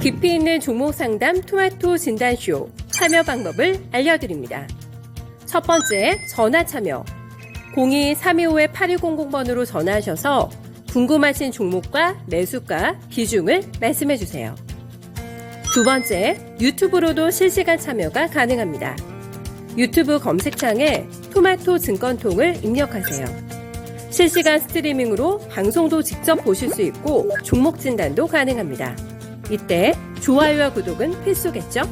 깊이 있는 종목 상담 토마토 진단쇼 참여 방법을 알려드립니다. 첫 번째, 전화 참여. 02-325-8200번으로 전화하셔서 궁금하신 종목과 매수가, 비중을 말씀해주세요. 두 번째, 유튜브로도 실시간 참여가 가능합니다. 유튜브 검색창에 토마토 증권통을 입력하세요. 실시간 스트리밍으로 방송도 직접 보실 수 있고 종목 진단도 가능합니다. 이때 좋아요와 구독은 필수겠죠?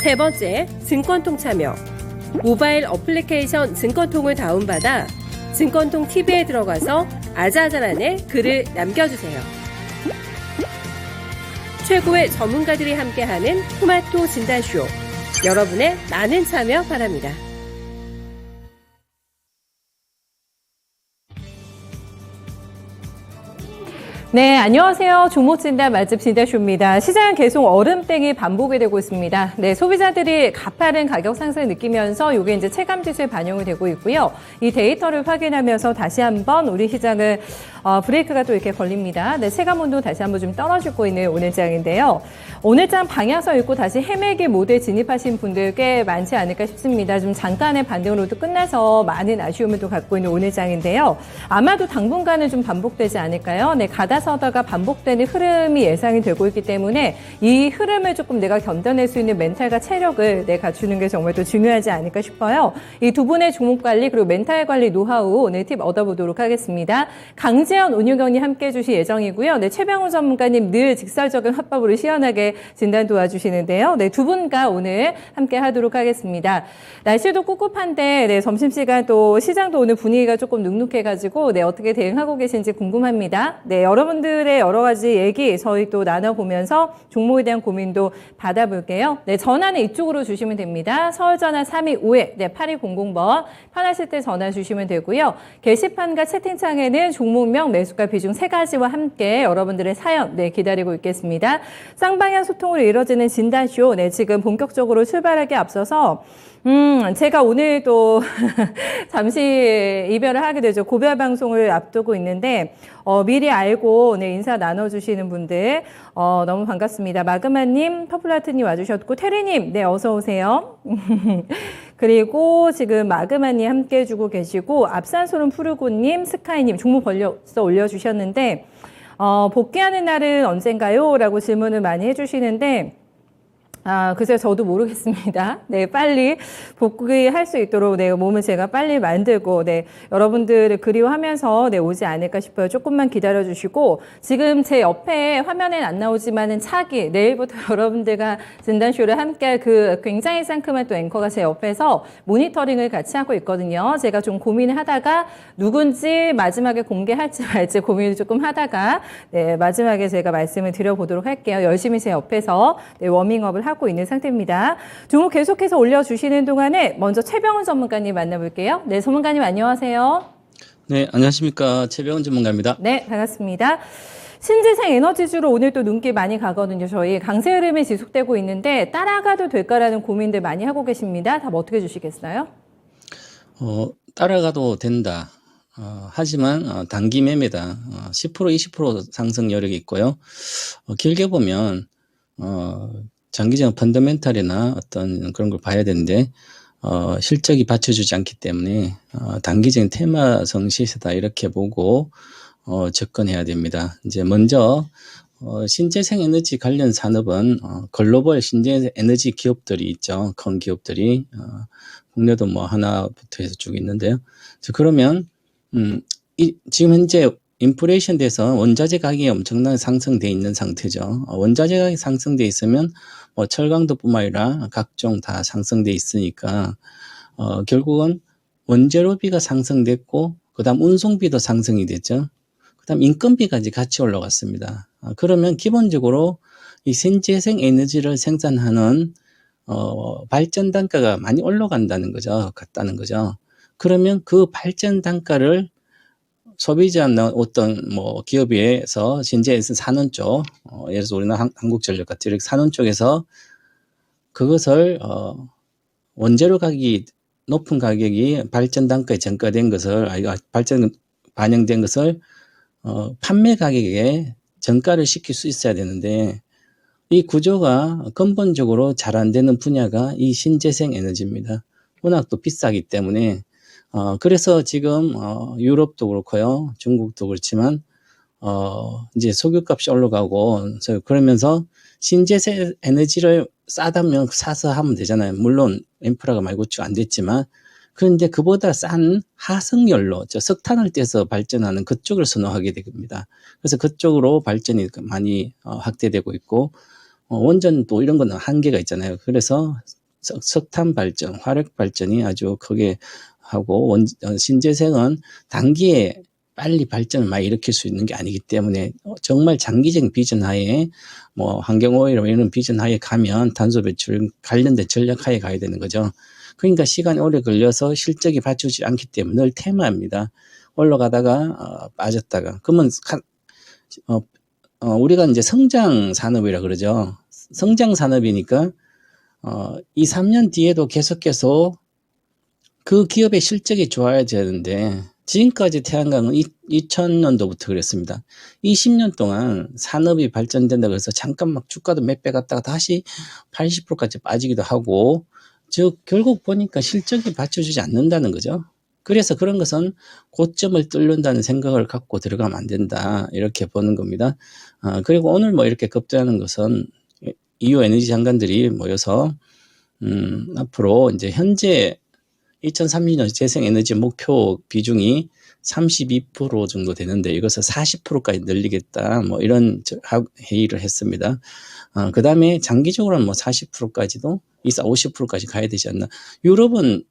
세 번째, 증권통 참여. 모바일 어플리케이션 증권통을 다운받아 증권통 TV에 들어가서 아자아자란에 글을 남겨주세요. 최고의 전문가들이 함께하는 토마토 진단쇼. 여러분의 많은 참여 바랍니다. 네, 안녕하세요. 종목진단 맛집 진단쇼입니다. 시장은 계속 얼음땡이 반복이 되고 있습니다. 네, 소비자들이 가파른 가격 상승을 느끼면서 이게 이제 체감지수에 반영이 되고 있고요. 이 데이터를 확인하면서 다시 한번 우리 시장은 브레이크가 또 이렇게 걸립니다. 네, 체감온도 다시 한번 좀 떨어지고 있는 오늘장인데요. 오늘장 방향성 읽고 다시 헤매기 모드에 진입하신 분들 꽤 많지 않을까 싶습니다. 좀 잠깐의 반등으로도 끝나서 많은 아쉬움을 또 갖고 있는 오늘장인데요. 아마도 당분간은 좀 반복되지 않을까요? 네, 가다서다가 반복되는 흐름이 예상이 되고 있기 때문에 이 흐름을 조금 내가 견뎌낼 수 있는 멘탈과 체력을 갖추는 게 정말 또 중요하지 않을까 싶어요. 이 두 분의 종목 관리 그리고 멘탈 관리 노하우 오늘 팁 얻어보도록 하겠습니다. 강재현 운용경님 함께해 주실 예정이고요. 네, 최병훈 전문가님 늘 직설적인 화법으로 시원하게 진단 도와주시는데요. 네, 두 분과 오늘 함께 하도록 하겠습니다. 날씨도 꿉꿉한데 네, 점심시간 또 시장도 오늘 분위기가 조금 눅눅해가지고 네, 어떻게 대응하고 계신지 궁금합니다. 네, 여러분들의 여러 가지 얘기 저희 또 나눠보면서 종목에 대한 고민도 받아볼게요. 네, 전화는 이쪽으로 주시면 됩니다. 서울전화 325-8200번 편하실 때 전화 주시면 되고요. 게시판과 채팅창에는 종목명, 매수가, 비중 세 가지와 함께 여러분들의 사연 기다리고 있겠습니다. 쌍방향 소통으로 이루어지는 진단쇼 지금 본격적으로 출발하기 앞서서 제가 오늘 또 잠시 이별을 하게 되죠. 고별 방송을 앞두고 있는데 미리 알고 인사 나눠주시는 분들 너무 반갑습니다. 마그마님, 퍼플라트님 와주셨고 테리님 어서 오세요. 그리고 지금 마그마님 함께 해주고 계시고 앞산소름 푸르고님, 스카이님 종목 벌려서 올려주셨는데 복귀하는 날은 언젠가요? 라고 질문을 많이 해주시는데 글쎄요, 저도 모르겠습니다. 네, 빨리 복귀할 수 있도록 몸을 제가 빨리 만들고 여러분들을 그리워하면서 오지 않을까 싶어요. 조금만 기다려주시고 지금 제 옆에 화면엔 안 나오지만은 차기 내일부터 여러분들과 진단쇼를 함께할 그 굉장히 상큼한 또 앵커가 제 옆에서 모니터링을 같이 하고 있거든요. 제가 좀 고민을 하다가 누군지 마지막에 공개할지 말지 고민을 조금 하다가 마지막에 제가 말씀을 드려보도록 할게요. 열심히 제 옆에서 워밍업을 하고 있는 상태입니다. 종목 계속해서 올려주시는 동안에 먼저 최병훈 전문가님 만나볼게요. 네, 전문가님 안녕하세요. 네, 안녕하십니까. 최병훈 전문가입니다. 네, 반갑습니다. 신재생 에너지주로 오늘 또 눈길 많이 가거든요. 저희 강세 흐름이 지속되고 있는데 따라가도 될까라는 고민들 많이 하고 계십니다. 답 어떻게 주시겠어요? 따라가도 된다. 하지만 단기 매매다. 10% 20% 상승 여력이 있고요. 길게 보면 장기적 펀더멘탈이나 어떤 그런 걸 봐야 되는데 실적이 받쳐주지 않기 때문에 단기적인 테마성 시세다 이렇게 보고 접근해야 됩니다. 이제 먼저 신재생 에너지 관련 산업은 글로벌 신재생 에너지 기업들이 있죠. 큰 기업들이 국내도 뭐 하나부터 해서 쭉 있는데요. 그러면 지금 현재 인플레이션 돼서 원자재 가격이 엄청나게 상승돼 있는 상태죠. 원자재 가격이 상승돼 있으면 뭐 철강도뿐만 아니라 각종 다 상승돼 있으니까 결국은 원재료비가 상승됐고 그다음 운송비도 상승이 됐죠. 그다음 인건비까지 같이 올라갔습니다. 그러면 기본적으로 이 신재생 에너지를 생산하는 발전 단가가 많이 올라간다는 거죠. 같다는 거죠. 그러면 그 발전 단가를 소비자나 어떤 뭐 기업에서 신재에서 사는 쪽, 예를 들어서 우리는 한국전력 같은 이렇게 사는 쪽에서 그것을 원재료 가격이 높은 가격이 발전 단가에 전가된 것을 발전 반영된 것을 판매 가격에 전가를 시킬 수 있어야 되는데 이 구조가 근본적으로 잘 안 되는 분야가 이 신재생 에너지입니다. 워낙 또 비싸기 때문에 그래서 지금 유럽도 그렇고요, 중국도 그렇지만 이제 석유값이 올라가고 그러면서 신재생 에너지를 싸다면 사서 하면 되잖아요. 물론 인프라가 많이 구축 안 됐지만 그런데 그보다 싼 하석연료, 석탄을 떼서 발전하는 그쪽을 선호하게 됩니다. 그래서 그쪽으로 발전이 많이 확대되고 있고 원전도 이런 거는 한계가 있잖아요. 그래서 석탄 발전, 화력 발전이 아주 크게 하고 신재생은 단기에 빨리 발전을 많이 일으킬 수 있는 게 아니기 때문에 정말 장기적인 비전 하에 뭐 환경오염 이런 비전 하에 가면 탄소 배출 관련된 전략 하에 가야 되는 거죠. 그러니까 시간이 오래 걸려서 실적이 받쳐주지 않기 때문에 늘 테마입니다. 올라가다가 빠졌다가 그러면 우리가 이제 성장 산업이라 그러죠. 성장 산업이니까 2, 3년 뒤에도 계속해서 그 기업의 실적이 좋아야 되는데 지금까지 태양광은 2000년도부터 그랬습니다. 20년 동안 산업이 발전된다고 해서 잠깐 막 주가도 몇 배 갔다가 다시 80%까지 빠지기도 하고 즉 결국 보니까 실적이 받쳐주지 않는다는 거죠. 그래서 그런 것은 고점을 뚫는다는 생각을 갖고 들어가면 안 된다 이렇게 보는 겁니다. 그리고 오늘 뭐 이렇게 급등하는 것은 EU 에너지 장관들이 모여서 앞으로 이제 현재 2030년 재생에너지 목표 비중이 32% 정도 되는데 이것을 40%까지 늘리겠다 뭐 이런 회의를 했습니다. 그 다음에 장기적으로는 뭐 40%까지도 50%까지 가야 되지 않나. 유럽은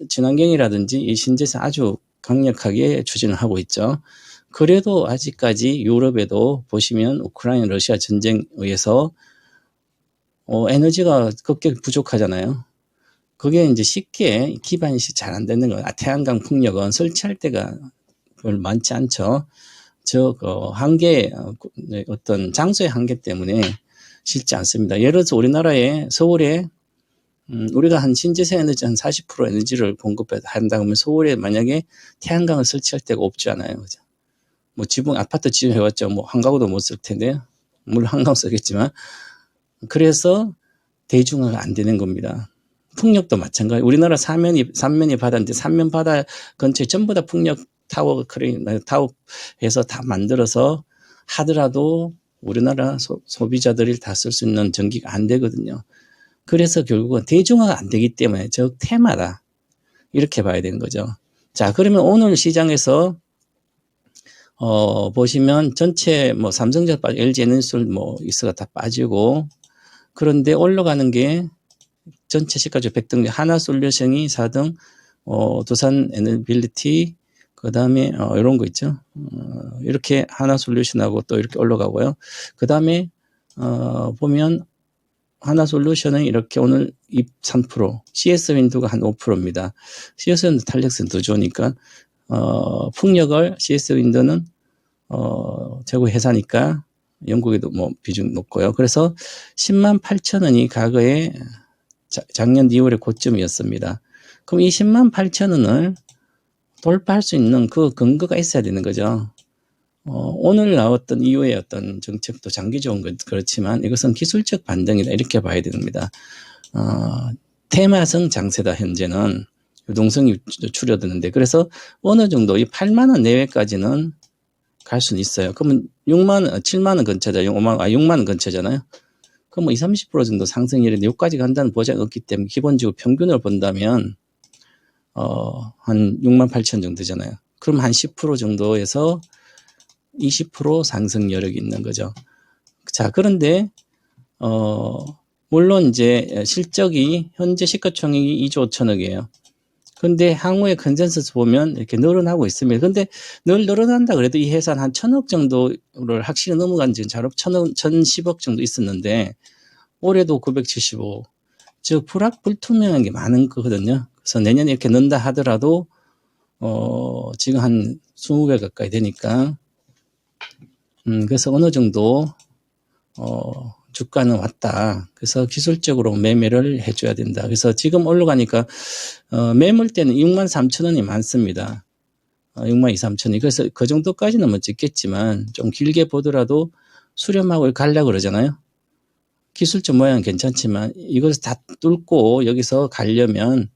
친환경이라든지 이 신재생 아주 강력하게 추진을 하고 있죠. 그래도 아직까지 유럽에도 보시면 우크라이나 러시아 전쟁에 의해서 에너지가 급격히 부족하잖아요. 그게 이제 쉽게 기반이 잘 안 되는 거예요. 태양광 풍력은 설치할 때가 별로 많지 않죠. 한계, 어떤 장소의 한계 때문에 쉽지 않습니다. 예를 들어서 우리나라에 서울에 우리가 한 신재생 에너지 한 40% 에너지를 공급한다 그러면 서울에 만약에 태양광을 설치할 데가 없지 않아요. 그죠? 뭐 지붕, 아파트 지어해왔죠. 뭐 한 가구도 못 쓸 텐데, 물론 한강 쓰겠지만. 그래서 대중화가 안 되는 겁니다. 풍력도 마찬가지. 우리나라 삼면이 바다인데 삼면 바다 근처에 전부 다 풍력 타워 해서 다 만들어서 하더라도 우리나라 소비자들이 다 쓸 수 있는 전기가 안 되거든요. 그래서 결국은 대중화가 안 되기 때문에 저 테마다 이렇게 봐야 되는 거죠. 자, 그러면 오늘 시장에서 보시면 전체 뭐 삼성전자 빠지고 LG 에너지솔 뭐 이스가 다 빠지고 그런데 올라가는 게 전체 시가죠. 백등 하나솔루션이 4등, 두산 에너빌리티, 그 다음에 이런 거 있죠. 이렇게 하나솔루션하고 또 이렇게 올라가고요. 그 다음에 보면 하나솔루션은 이렇게 오늘 3%, CS윈드가 한 5%입니다. CS윈드 탄력성 더 좋으니까 풍력을 CS윈드는 최고 회사니까 영국에도 뭐 비중 높고요. 그래서 108,000원이 과거에 작년 2월에 고점이었습니다. 그럼 이 108,000원을 돌파할 수 있는 그 근거가 있어야 되는 거죠. 오늘 나왔던 이후의 어떤 정책도 장기적인 건 그렇지만 이것은 기술적 반등이다 이렇게 봐야 됩니다. 테마성 장세다 현재는 유동성이 줄어드는데 그래서 어느 정도 이 8만 원 내외까지는 갈 수는 있어요. 그러면 7만 원 근처잖아요. 6만 원 근처잖아요. 그럼 뭐 20, 30% 정도 상승률인데 여기까지 간다는 보장이 없기 때문에 기본적으로 평균을 본다면 한 6만 8천 정도잖아요. 그럼 한 10% 정도에서 20% 상승 여력이 있는 거죠. 자, 그런데 물론 이제 실적이 현재 시가총액이 2조 5천억이에요. 근데 향후의 컨센서스 보면 이렇게 늘어나고 있습니다. 근데 늘 늘어난다 그래도 이 회사는 한 1,000억 정도를 확실히 넘어간 지는 잘 1,010억 정도 있었는데 올해도 975. 즉 불투명한 게 많은 거거든요. 그래서 내년에 이렇게 는다 하더라도 지금 한 20배 가까이 되니까 그래서 어느 정도 주가는 왔다. 그래서 기술적으로 매매를 해줘야 된다. 그래서 지금 올라가니까 매물대는 63,000원이 많습니다. 62,000원이. 그래서 그 정도까지는 못 찍겠지만 좀 길게 보더라도 수렴하고 가려고 그러잖아요. 기술적 모양은 괜찮지만 이것을 다 뚫고 여기서 가려면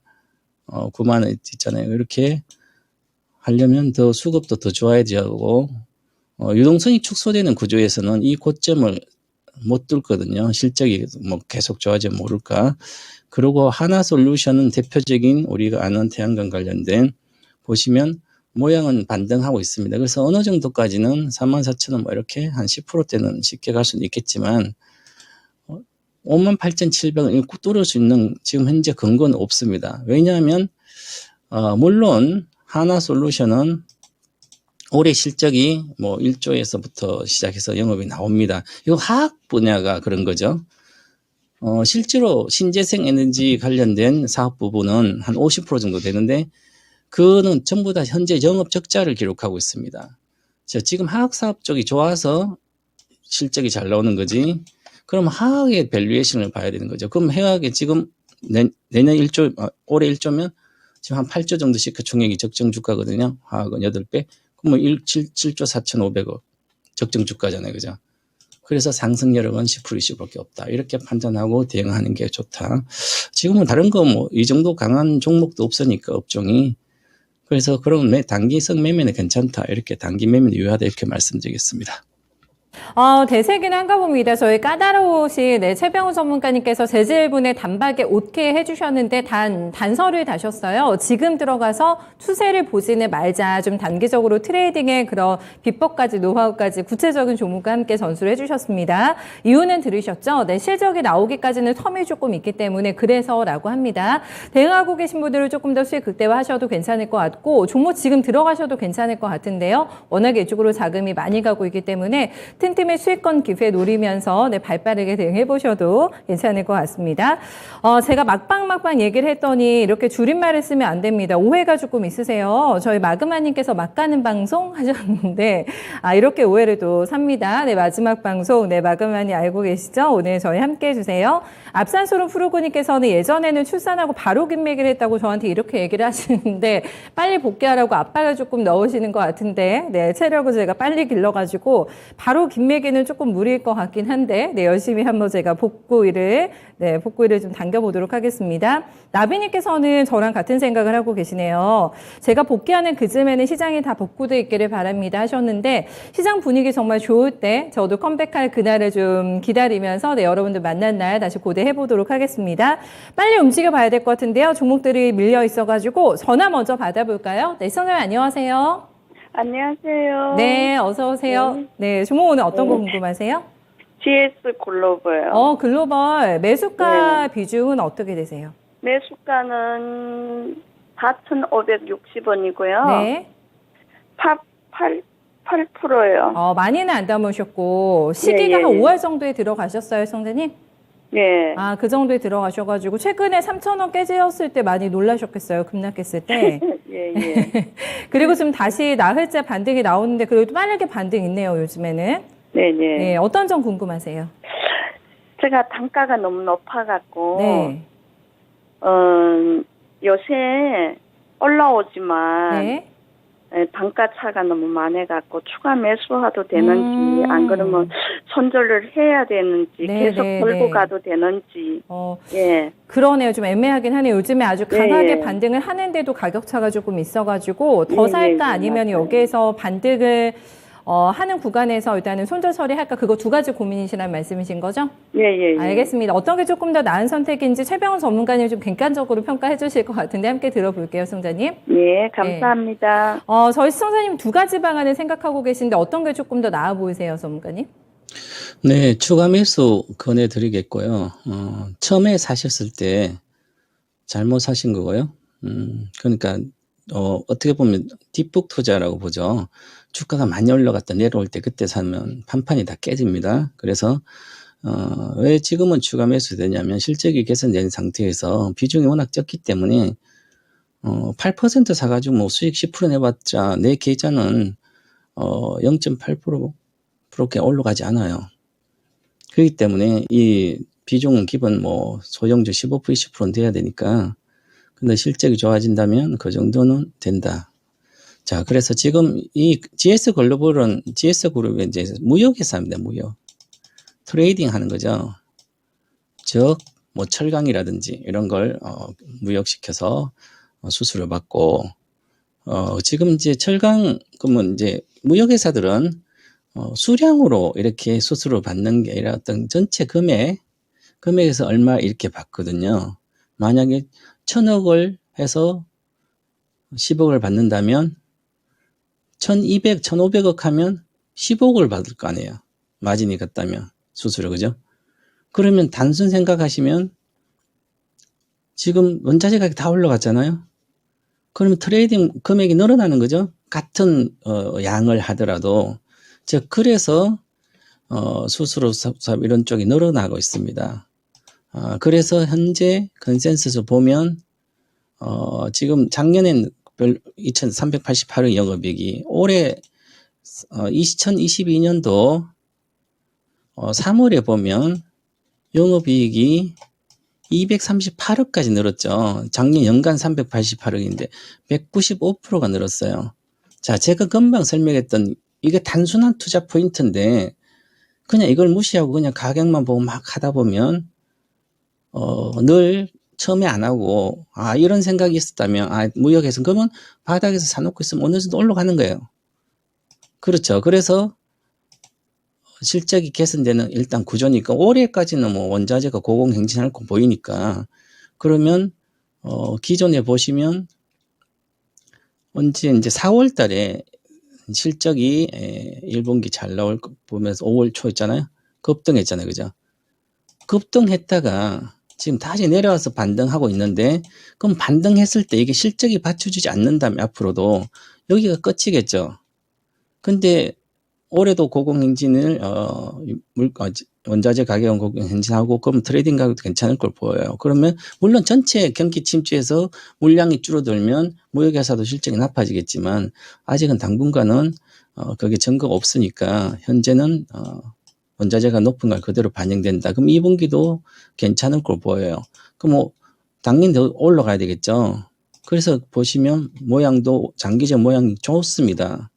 9만 원 있잖아요. 이렇게 하려면 더 수급도 더 좋아야 되고 유동성이 축소되는 구조에서는 이 고점을 못 뚫거든요. 실적이 뭐 계속 좋아지면 모를까. 그리고 하나솔루션은 대표적인 우리가 아는 태양광 관련된 보시면 모양은 반등하고 있습니다. 그래서 어느 정도까지는 34,000원 뭐 이렇게 한 10%대는 쉽게 갈 수는 있겠지만 58,700원 뚫을 수 있는 지금 현재 근거는 없습니다. 왜냐하면 물론 하나솔루션은 올해 실적이 뭐 1조에서부터 시작해서 영업이 나옵니다. 이거 화학 분야가 그런 거죠. 실제로 신재생 에너지 관련된 사업 부분은 한 50% 정도 되는데 그거는 전부 다 현재 영업 적자를 기록하고 있습니다. 지금 화학 사업 쪽이 좋아서 실적이 잘 나오는 거지. 그럼 화학의 밸류에이션을 봐야 되는 거죠. 그럼 화학이 지금 내년 1조, 올해 1조면 지금 한 8조 정도 시가총액이 적정 주가거든요. 화학은 8배. 그럼 뭐 7조 4,500억 적정 주가잖아요. 그죠? 그래서 상승 여력은 10% 20%밖에 없다. 이렇게 판단하고 대응하는 게 좋다. 지금은 다른 거 뭐 이 정도 강한 종목도 없으니까 업종이. 그래서 그런 단기성 매매는 괜찮다. 이렇게 단기 매매는 유효하다. 이렇게 말씀드리겠습니다. 대세기는 한가 봅니다. 저희 까다로우신 최병우 전문가님께서 재질분에 단박에 OK 해주셨는데 단서를 다셨어요. 지금 들어가서 추세를 보지는 말자. 좀 단기적으로 트레이딩의 그런 비법까지 노하우까지 구체적인 종목과 함께 전수를 해주셨습니다. 이유는 들으셨죠? 네, 실적이 나오기까지는 텀이 조금 있기 때문에 그래서라고 합니다. 대응하고 계신 분들은 조금 더 수익 극대화하셔도 괜찮을 것 같고 종목 지금 들어가셔도 괜찮을 것 같은데요. 워낙에 이쪽으로 자금이 많이 가고 있기 때문에 틈틈이 수익권 기회 노리면서 발빠르게 대응해 보셔도 괜찮을 것 같습니다. 제가 막방 얘기를 했더니 이렇게 줄임말을 쓰면 안 됩니다. 오해가 조금 있으세요. 저희 마그마님께서 막 가는 방송 하셨는데 이렇게 오해를 또 삽니다. 네, 마지막 방송 마그마님 알고 계시죠? 오늘 저희 함께 해주세요. 앞산소름 푸르고님께서는 예전에는 출산하고 바로 김매기를 했다고 저한테 이렇게 얘기를 하시는데 빨리 복귀하라고 압박을 조금 넣으시는 것 같은데 체력을 제가 빨리 길러가지고 바로 김매기는 조금 무리일 것 같긴 한데 열심히 한번 제가 복구일을 좀 당겨보도록 하겠습니다. 나비님께서는 저랑 같은 생각을 하고 계시네요. 제가 복귀하는 그쯤에는 시장이 다 복구돼 있기를 바랍니다 하셨는데 시장 분위기 정말 좋을 때 저도 컴백할 그날을 좀 기다리면서 여러분들 만난 날 다시 고대해보도록 하겠습니다. 빨리 움직여 봐야 될 것 같은데요. 종목들이 밀려 있어가지고 전화 먼저 받아볼까요? 네, 선생님 안녕하세요. 안녕하세요. 네, 어서 오세요. 네, 종목 오늘 어떤 거 궁금하세요? GS 글로벌요. 글로벌 매수가 비중은 어떻게 되세요? 매수가는 4,560원이고요. 네. 8%예요. 많이는 안 담으셨고 시기가 한 5월 정도에 들어가셨어요, 성대님? 네. 그 정도에 들어가셔가지고 최근에 3,000원 깨지었을 때 많이 놀라셨겠어요, 급락했을 때. 예. 그리고 지금 다시 나흘째 반등이 나오는데 그래도 빠르게 반등 있네요, 요즘에는. 네네. 네, 어떤 점 궁금하세요? 제가 단가가 너무 높아갖고 네. 요새 올라오지만 네. 단가 차가 너무 많아갖고 추가 매수해도 되는지 안 그러면 손절을 해야 되는지 계속 걸고 가도 되는지. 예. 그러네요. 좀 애매하긴 하네요. 요즘에 아주 강하게 반등을 하는데도 가격 차가 조금 있어가지고 더 살까 아니면 맞아요. 여기에서 반등을 하는 구간에서 일단은 손절 처리할까 그거 두 가지 고민이시라는 말씀이신 거죠? 예. 알겠습니다. 어떤 게 조금 더 나은 선택인지 최병훈 전문가님 좀 객관적으로 평가해 주실 것 같은데 함께 들어볼게요, 성자님. 예, 감사합니다. 저희 시청자님 두 가지 방안을 생각하고 계신데 어떤 게 조금 더 나아 보이세요, 전문가님? 네, 추가 매수 권해드리겠고요. 처음에 사셨을 때 잘못 사신 거고요. 그러니까 어떻게 보면 뒷북 투자라고 보죠. 주가가 많이 올라갔다 내려올 때 그때 사면 판판이 다 깨집니다. 그래서 왜 지금은 추가 매수 되냐면 실적이 개선된 상태에서 비중이 워낙 적기 때문에 8% 사가지고 뭐 수익 10% 내봤자 내 계좌는 0.8%게 올라가지 않아요. 그렇기 때문에 이 비중은 기본 뭐 소형주 15% 20%는 돼야 되니까 근데 실적이 좋아진다면 그 정도는 된다. 자, 그래서 지금 이 GS 글로벌은 GS 그룹의 이제 무역회사입니다. 무역. 트레이딩 하는 거죠. 즉 뭐 철강이라든지 이런 걸 무역시켜서 수수료 받고 지금 이제 철강 그러면 이제 무역회사들은 수량으로 이렇게 수수료 받는 게 아니라 어떤 전체 금액에서 얼마 이렇게 받거든요. 만약에 1,000억을 해서 10억을 받는다면 1,200, 1,500억 하면 15억을 받을 거 아니에요. 마진이 같다면 수수료, 그죠? 그러면 단순 생각하시면 지금 원자재 가격이 다 올라갔잖아요. 그러면 트레이딩 금액이 늘어나는 거죠. 같은 양을 하더라도. 즉 그래서 수수료 사업 이런 쪽이 늘어나고 있습니다. 그래서 현재 컨센서스 보면 지금 작년엔 2,388억 영업이익이 올해 2022년도 3월에 보면 영업이익이 238억까지 늘었죠. 작년 연간 388억인데 195%가 늘었어요. 자, 제가 금방 설명했던 이게 단순한 투자 포인트인데 그냥 이걸 무시하고 그냥 가격만 보고 막 하다 보면 늘 처음에 안 하고 이런 생각이 있었다면 무역에서 그러면 바닥에서 사놓고 있으면 어느 정도 올라가는 거예요. 그렇죠. 그래서 실적이 개선되는 일단 구조니까 올해까지는 뭐 원자재가 고공행진할 거 보이니까 그러면 기존에 보시면 언제 이제 4월 달에 실적이 1분기 잘 나올 거 보면서 5월 초 있잖아요. 급등했잖아요. 그죠? 급등했다가 지금 다시 내려와서 반등하고 있는데 그럼 반등했을 때 이게 실적이 받쳐주지 않는다면 앞으로도 여기가 끝이겠죠. 근데 올해도 고공행진을 원자재 가격은 고공행진하고 그럼 트레이딩 가격도 괜찮을 걸 보여요. 그러면 물론 전체 경기 침체에서 물량이 줄어들면 무역회사도 실적이 나빠지겠지만 아직은 당분간은 그게 증거가 없으니까 현재는 원자재가 높은 걸 그대로 반영된다. 그럼 2분기도 괜찮을 걸 보여요. 그럼 뭐 당연히 더 올라가야 되겠죠. 그래서 보시면 모양도 장기적 모양이 좋습니다.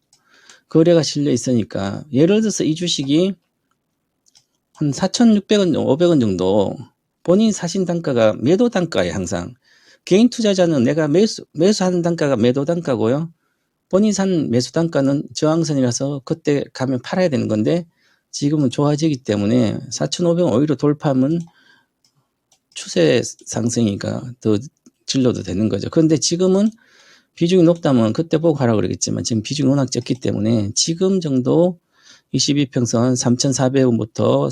거래가 실려 있으니까 예를 들어서 이 주식이 한 4,600원, 500원 정도 본인 사신 단가가 매도 단가에 항상 개인 투자자는 내가 매수하는 단가가 매도 단가고요. 본인 산 매수 단가는 저항선이라서 그때 가면 팔아야 되는 건데 지금은 좋아지기 때문에 4,500원 오히려 돌파하면 추세 상승이니까 더 질러도 되는 거죠. 그런데 지금은 비중이 높다면 그때 보고 하라고 그러겠지만 지금 비중이 워낙 적기 때문에 지금 정도 22평선 3,400원부터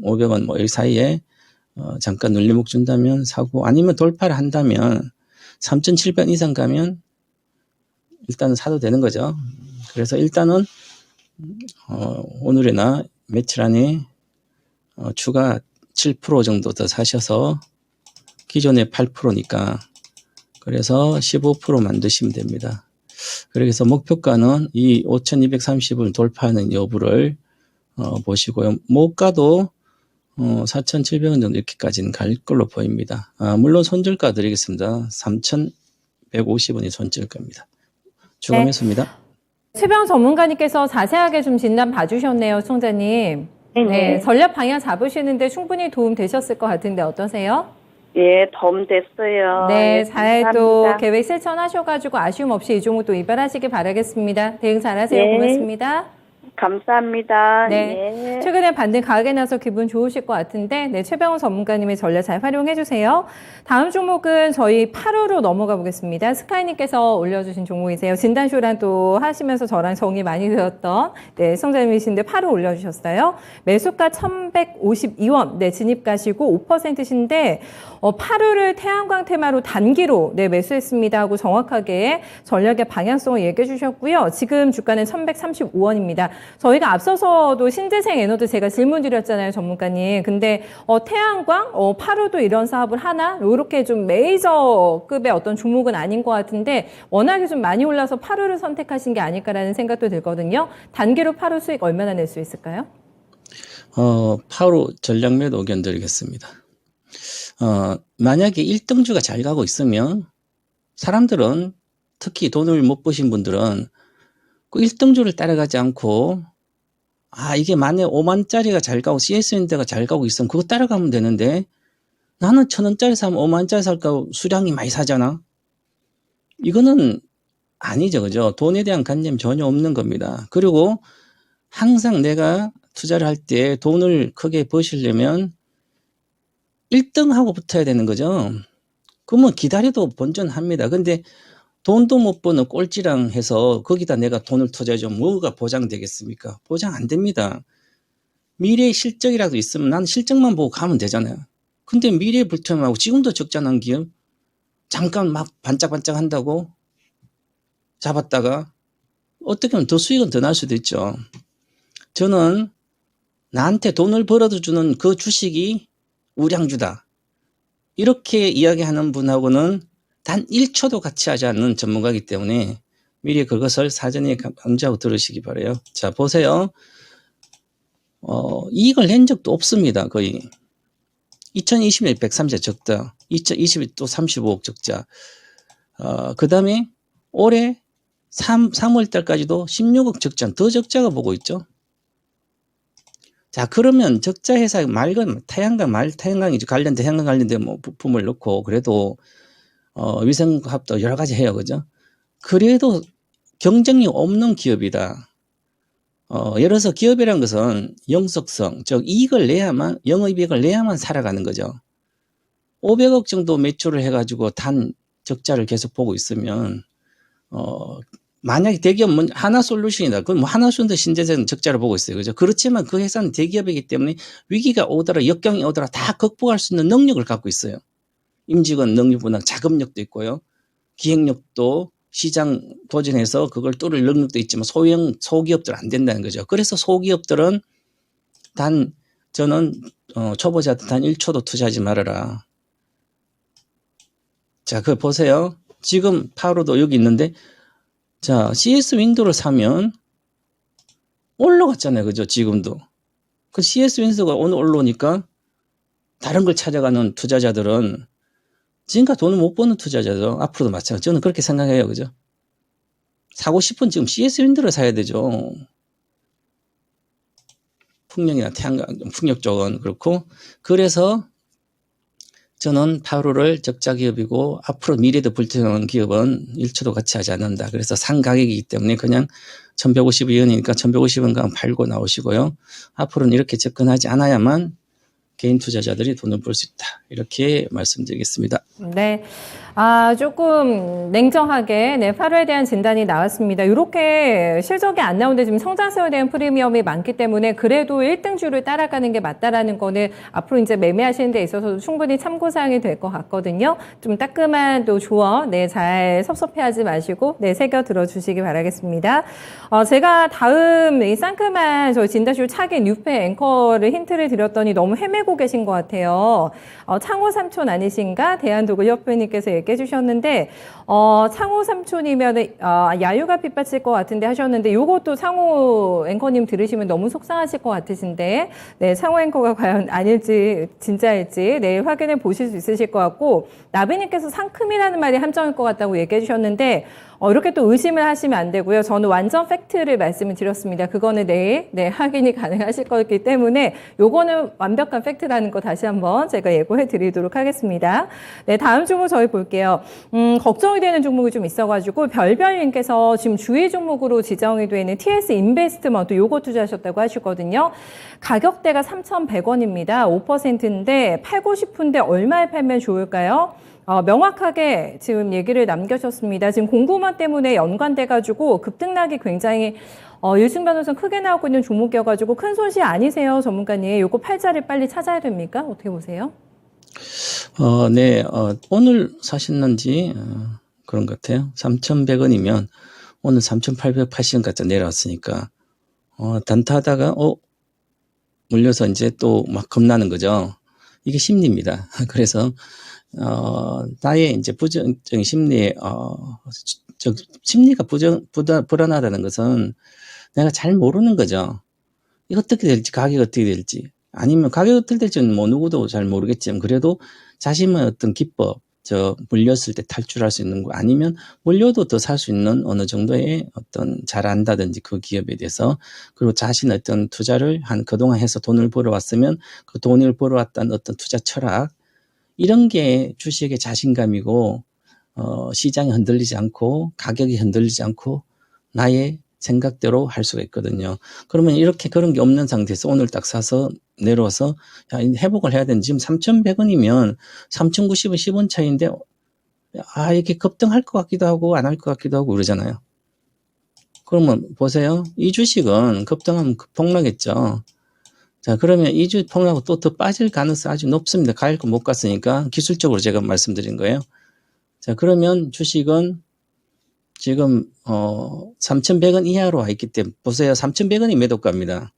3,500원 뭐 이 사이에 잠깐 눌림목 준다면 사고 아니면 돌파를 한다면 3,700원 이상 가면 일단은 사도 되는 거죠. 그래서 일단은 오늘이나 며칠 안에 추가 7% 정도 더 사셔서 기존에 8%니까 그래서 15% 만드시면 됩니다. 그래서 목표가는 이 5,230을 돌파하는 여부를 보시고요. 목가도 4,700원 정도 이렇게까지는 갈 걸로 보입니다. 물론 손절가 드리겠습니다. 3,150원이 손절가입니다. 추가 매수입니다. 최병 전문가님께서 자세하게 좀 진단 봐주셨네요, 총장님. 네, 전략 방향 잡으시는데 충분히 도움 되셨을 것 같은데 어떠세요? 예, 도움 됐어요. 네, 예, 잘 또 감사합니다. 계획 실천하셔가지고 아쉬움 없이 이 종목 또 이발하시길 바라겠습니다. 대응 잘하세요. 네. 고맙습니다. 감사합니다. 네. 예. 최근에 반등 가격에 나서 기분 좋으실 것 같은데, 네, 최병훈 전문가님의 전략 잘 활용해 주세요. 다음 종목은 저희 8호로 넘어가 보겠습니다. 스카이님께서 올려주신 종목이세요. 진단쇼랑 또 하시면서 저랑 정이 많이 되었던, 네, 성장님이신데 8호 올려주셨어요. 매수가 1,152원, 네, 진입가시고 5%신데, 8호를 태양광 테마로 단기로, 네, 매수했습니다 하고 정확하게 전략의 방향성을 얘기해 주셨고요. 지금 주가는 1,135원입니다. 저희가 앞서서도 신재생 에너지 제가 질문 드렸잖아요, 전문가님. 근데 태양광, 8호도 이런 사업을 하나? 이렇게 좀 메이저급의 어떤 종목은 아닌 것 같은데 워낙에 좀 많이 올라서 8호를 선택하신 게 아닐까라는 생각도 들거든요. 단기로 8호 수익 얼마나 낼 수 있을까요? 8호 전략 매도 의견 드리겠습니다. 만약에 1등주가 잘 가고 있으면 사람들은 특히 돈을 못 버신 분들은 그 1등주를 따라가지 않고 이게 만약에 5만짜리가 잘 가고 CS인데가 잘 가고 있으면 그거 따라가면 되는데 나는 1,000원짜리 사면 5만짜리 살까 수량이 많이 사잖아. 이거는 아니죠. 그죠? 돈에 대한 관념 전혀 없는 겁니다. 그리고 항상 내가 투자를 할 때 돈을 크게 버시려면 1등하고 붙어야 되는 거죠. 그러면 기다려도 본전합니다. 근데 돈도 못 버는 꼴찌랑 해서 거기다 내가 돈을 투자해주면 뭐가 보장되겠습니까? 보장 안 됩니다. 미래의 실적이라도 있으면 난 실적만 보고 가면 되잖아요. 근데 미래에 불투명하고 지금도 적자 난 기업 잠깐 막 반짝반짝 한다고 잡았다가 어떻게 보면 더 수익은 더 날 수도 있죠. 저는 나한테 돈을 벌어다 주는 그 주식이 우량주다. 이렇게 이야기하는 분하고는 단 1초도 같이 하지 않는 전문가이기 때문에 미리 그것을 사전에 감지하고 들으시기 바라요. 자, 보세요. 이익을 낸 적도 없습니다. 거의. 2020년에 130자 적자, 2020년 또 35억 적자. 그 다음에 올해 3월 달까지도 16억 적자, 더 적자가 보고 있죠. 자, 그러면 적자 회사에 태양광 관련된 태양광 관련된 뭐 부품을 넣고 그래도 위생합도 여러 가지 해요. 그죠? 그래도 경쟁력 없는 기업이다. 예를 들어서 기업이라는 것은 영속성, 즉 이익을 내야만, 영업이익을 내야만 살아가는 거죠. 500억 정도 매출을 해가지고 단 적자를 계속 보고 있으면 만약에 대기업 하나솔루션이다. 그럼 뭐 하나솔루션도 신재생 적자를 보고 있어요. 그죠? 그렇지만 그 회사는 대기업이기 때문에 위기가 오더라, 역경이 오더라 다 극복할 수 있는 능력을 갖고 있어요. 임직원 능력보다 자금력도 있고요. 기획력도 시장 도전해서 그걸 뚫을 능력도 있지만 소기업들은 안 된다는 거죠. 그래서 소기업들은 저는 초보자한테 단 1초도 투자하지 말아라. 자, 그거 보세요. 지금 파워로도 여기 있는데, 자, CS 윈도우를 사면 올라갔잖아요. 그죠? 지금도. 그 CS 윈도우가 오늘 올라오니까 다른 걸 찾아가는 투자자들은 지금까지 돈을 못 버는 투자자죠. 앞으로도 마찬가지. 저는 그렇게 생각해요. 그죠? 사고 싶은 지금 CS 윈도우를 사야 되죠. 풍력이나 태양광, 풍력 쪽은 그렇고. 그래서 저는 파워를 적자 기업이고 앞으로 미래도 불투명한 기업은 1초도 같이 하지 않는다. 그래서 상가격이기 때문에 그냥 1150원이니까 1150원 팔고 나오시고요. 앞으로는 이렇게 접근하지 않아야만 개인 투자자들이 돈을 벌 수 있다. 이렇게 말씀드리겠습니다. 네. 조금 냉정하게, 8월에 대한 진단이 나왔습니다. 이렇게 실적이 안 나오는데 지금 성장성에 대한 프리미엄이 많기 때문에 그래도 1등주를 따라가는 게 맞다라는 거는 앞으로 이제 매매하시는 데 있어서도 충분히 참고사항이 될 것 같거든요. 좀 따끔한 또 조언, 잘 섭섭해하지 마시고, 새겨 들어주시기 바라겠습니다. 제가 다음 이 상큼한 저희 진다쇼 차기 뉴페 앵커를 힌트를 드렸더니 너무 헤매고 계신 것 같아요. 창호 삼촌 아니신가? 대한도굴협회님께서 얘기해 주셨는데, 창호 삼촌이면 야유가 빗받칠 것 같은데 하셨는데, 요것도 창호 앵커님 들으시면 너무 속상하실 것 같으신데, 창호 앵커가 과연 아닐지 진짜일지 확인해 보실 수 있으실 것 같고, 나비님께서 상큼이라는 말이 함정일 것 같다고 얘기해 주셨는데, 이렇게 또 의심을 하시면 안 되고요. 저는 완전 팩트를 말씀을 드렸습니다. 그거는 내일 확인이 가능하실 거기 때문에 요거는 완벽한 팩트라는 거 다시 한번 제가 예고해 드리도록 하겠습니다. 다음 종목 저희 볼게요. 걱정이 되는 종목이 좀 있어가지고 별별님께서 지금 주의 종목으로 지정이 되어 있는 TS 인베스트먼트 요거 투자하셨다고 하시거든요. 가격대가 3,100원입니다. 5%인데 팔고 싶은데 얼마에 팔면 좋을까요? 명확하게 지금 얘기를 남겨주셨습니다. 지금 공고만 때문에 연관돼가지고 급등락이 굉장히 일중 변호선 크게 나오고 있는 종목이어가지고 큰 손실 아니세요, 전문가님? 요거 팔자를 빨리 찾아야 됩니까? 어떻게 보세요? 네, 오늘 사셨는지 그런 것 같아요. 3,100원이면 오늘 3,880원까지 내려왔으니까 단타하다가 물려서 이제 또 막 겁나는 거죠. 이게 심리입니다. 그래서 나의 이제 부정적인 심리에, 심리가 불안하다는 것은 내가 잘 모르는 거죠. 이거 어떻게 될지, 가격이 어떻게 될지. 아니면 가격이 어떻게 될지는 뭐 누구도 잘 모르겠지만 그래도 자신의 어떤 기법, 물렸을 때 탈출할 수 있는 거 아니면 물려도 더 살 수 있는 어느 정도의 어떤 잘한다든지 그 기업에 대해서 그리고 자신의 어떤 투자를 그동안 해서 돈을 벌어왔으면 그 돈을 벌어왔다는 어떤 투자 철학 이런 게 주식의 자신감이고 시장이 흔들리지 않고 가격이 흔들리지 않고 나의 생각대로 할 수가 있거든요. 그러면 이렇게 그런 게 없는 상태에서 오늘 딱 사서 내려와서 회복을 해야 되는데 지금 3,100원이면 3,090원 10원 차이인데 이렇게 급등할 것 같기도 하고 안 할 것 같기도 하고 그러잖아요. 그러면 보세요. 이 주식은 급등하면 폭락했죠. 자, 그러면 이 주식 폭락하고 또 더 빠질 가능성이 아주 높습니다. 갈 거 못 갔으니까 기술적으로 제가 말씀드린 거예요. 자, 그러면 주식은 지금 3,100원 이하로 와 있기 때문에 보세요. 3,100원이 매도가입니다.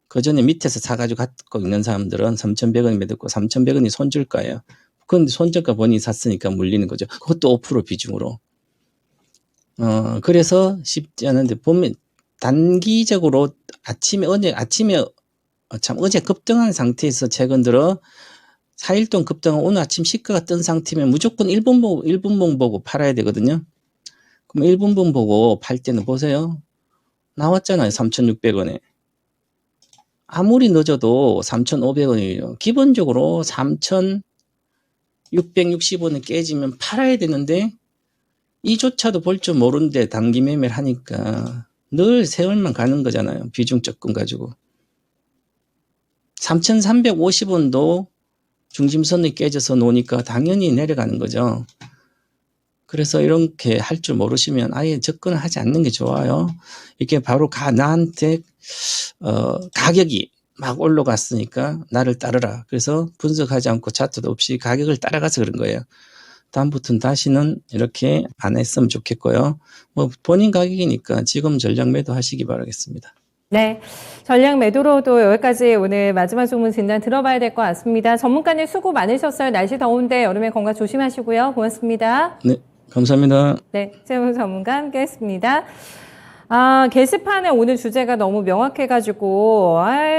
그 전에 밑에서 사가지고 갖고 있는 사람들은 3,100원이 매도가 3,100원이 손절가예요. 그런데 손절가 본인이 샀으니까 물리는 거죠. 그것도 5% 비중으로. 그래서 쉽지 않은데 보면 단기적으로 어제 급등한 상태에서 최근 들어 4일 동안 급등한 오늘 아침 시가가 뜬 상태면 무조건 1분봉 보고 팔아야 되거든요. 그럼 1분봉 보고 팔 때는 보세요. 나왔잖아요. 3,600원에. 아무리 늦어도 3,500원이에요. 기본적으로 3,660원에 깨지면 팔아야 되는데 이조차도 볼 줄 모르는데 단기 매매를 하니까 늘 세월만 가는 거잖아요. 비중 조금 가지고. 3,350원도 중심선이 깨져서 노니까 당연히 내려가는 거죠. 그래서 이렇게 할 줄 모르시면 아예 접근을 하지 않는 게 좋아요. 이게 바로 나한테 가격이 막 올라갔으니까 나를 따르라. 그래서 분석하지 않고 차트도 없이 가격을 따라가서 그런 거예요. 다음부터는 다시는 이렇게 안 했으면 좋겠고요. 본인 가격이니까 지금 전략 매도 하시기 바라겠습니다. 네. 전략 매도로도 여기까지 오늘 마지막 종목 진단 들어봐야 될 것 같습니다. 전문가님 수고 많으셨어요. 날씨 더운데 여름에 건강 조심하시고요. 고맙습니다. 네. 감사합니다. 네. 최우 전문가 함께 했습니다. 게시판에 오늘 주제가 너무 명확해가지고,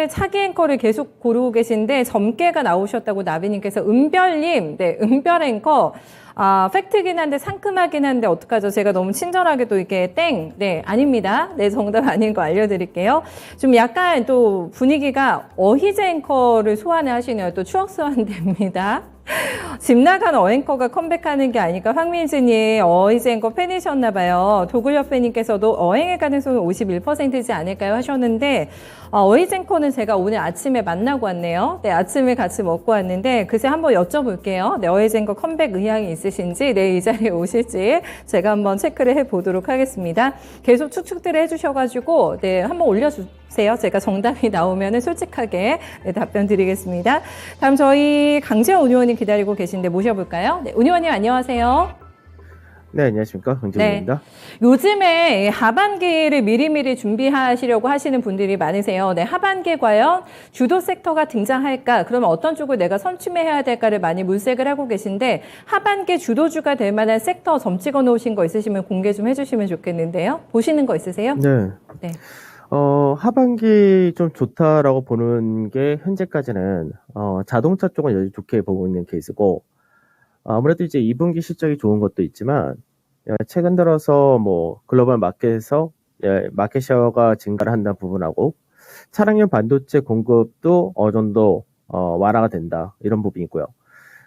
차기 앵커를 계속 고르고 계신데, 점괘가 나오셨다고 나비님께서, 은별님, 네, 은별 앵커, 팩트긴 한데 상큼하긴 한데 어떡하죠? 제가 너무 친절하게 또 이렇게 네, 아닙니다. 네, 정답 아닌 거 알려드릴게요. 좀 약간 또 분위기가 어희제 앵커를 소환을 하시네요. 또 추억 소환됩니다. 집 나간 어앵커가 컴백하는 게 아니까 황민진이 어희제 앵커 팬이셨나봐요. 도굴협회님께서도 어앵의 가능성이 51%지 않을까요? 하셨는데, 어희제 앵커는 제가 오늘 아침에 만나고 왔네요. 네, 아침에 같이 먹고 왔는데, 글쎄 한번 여쭤볼게요. 네, 어희제 앵커 컴백 의향이 있으신지, 네, 이 자리에 오실지 제가 한번 체크를 해보도록 하겠습니다. 계속 추측들을 해주셔가지고, 네, 한번 올려주세요. 제가 정답이 나오면 솔직하게 네, 답변 드리겠습니다. 다음 저희 강지원 의원님 기다리고 계신데 모셔볼까요? 네, 의원님 안녕하세요. 네, 안녕하십니까. 강지원입니다. 네. 요즘에 하반기를 미리미리 준비하시려고 하시는 분들이 많으세요. 네, 하반기에 과연 주도 섹터가 등장할까? 그러면 어떤 쪽을 내가 선취해야 될까를 많이 물색을 하고 계신데 하반기 주도주가 될 만한 섹터 점 찍어 놓으신 거 있으시면 공개 좀 해주시면 좋겠는데요. 보시는 거 있으세요? 네. 네. 하반기 좀 좋다라고 보는 게 현재까지는 자동차 쪽은 여전히 좋게 보고 있는 케이스고 아무래도 이제 2분기 실적이 좋은 것도 있지만 최근 들어서 뭐 글로벌 마켓에서 마켓 셰어가 증가를 한다는 부분하고 차량용 반도체 공급도 어느 정도 완화가 된다 이런 부분이 있고요.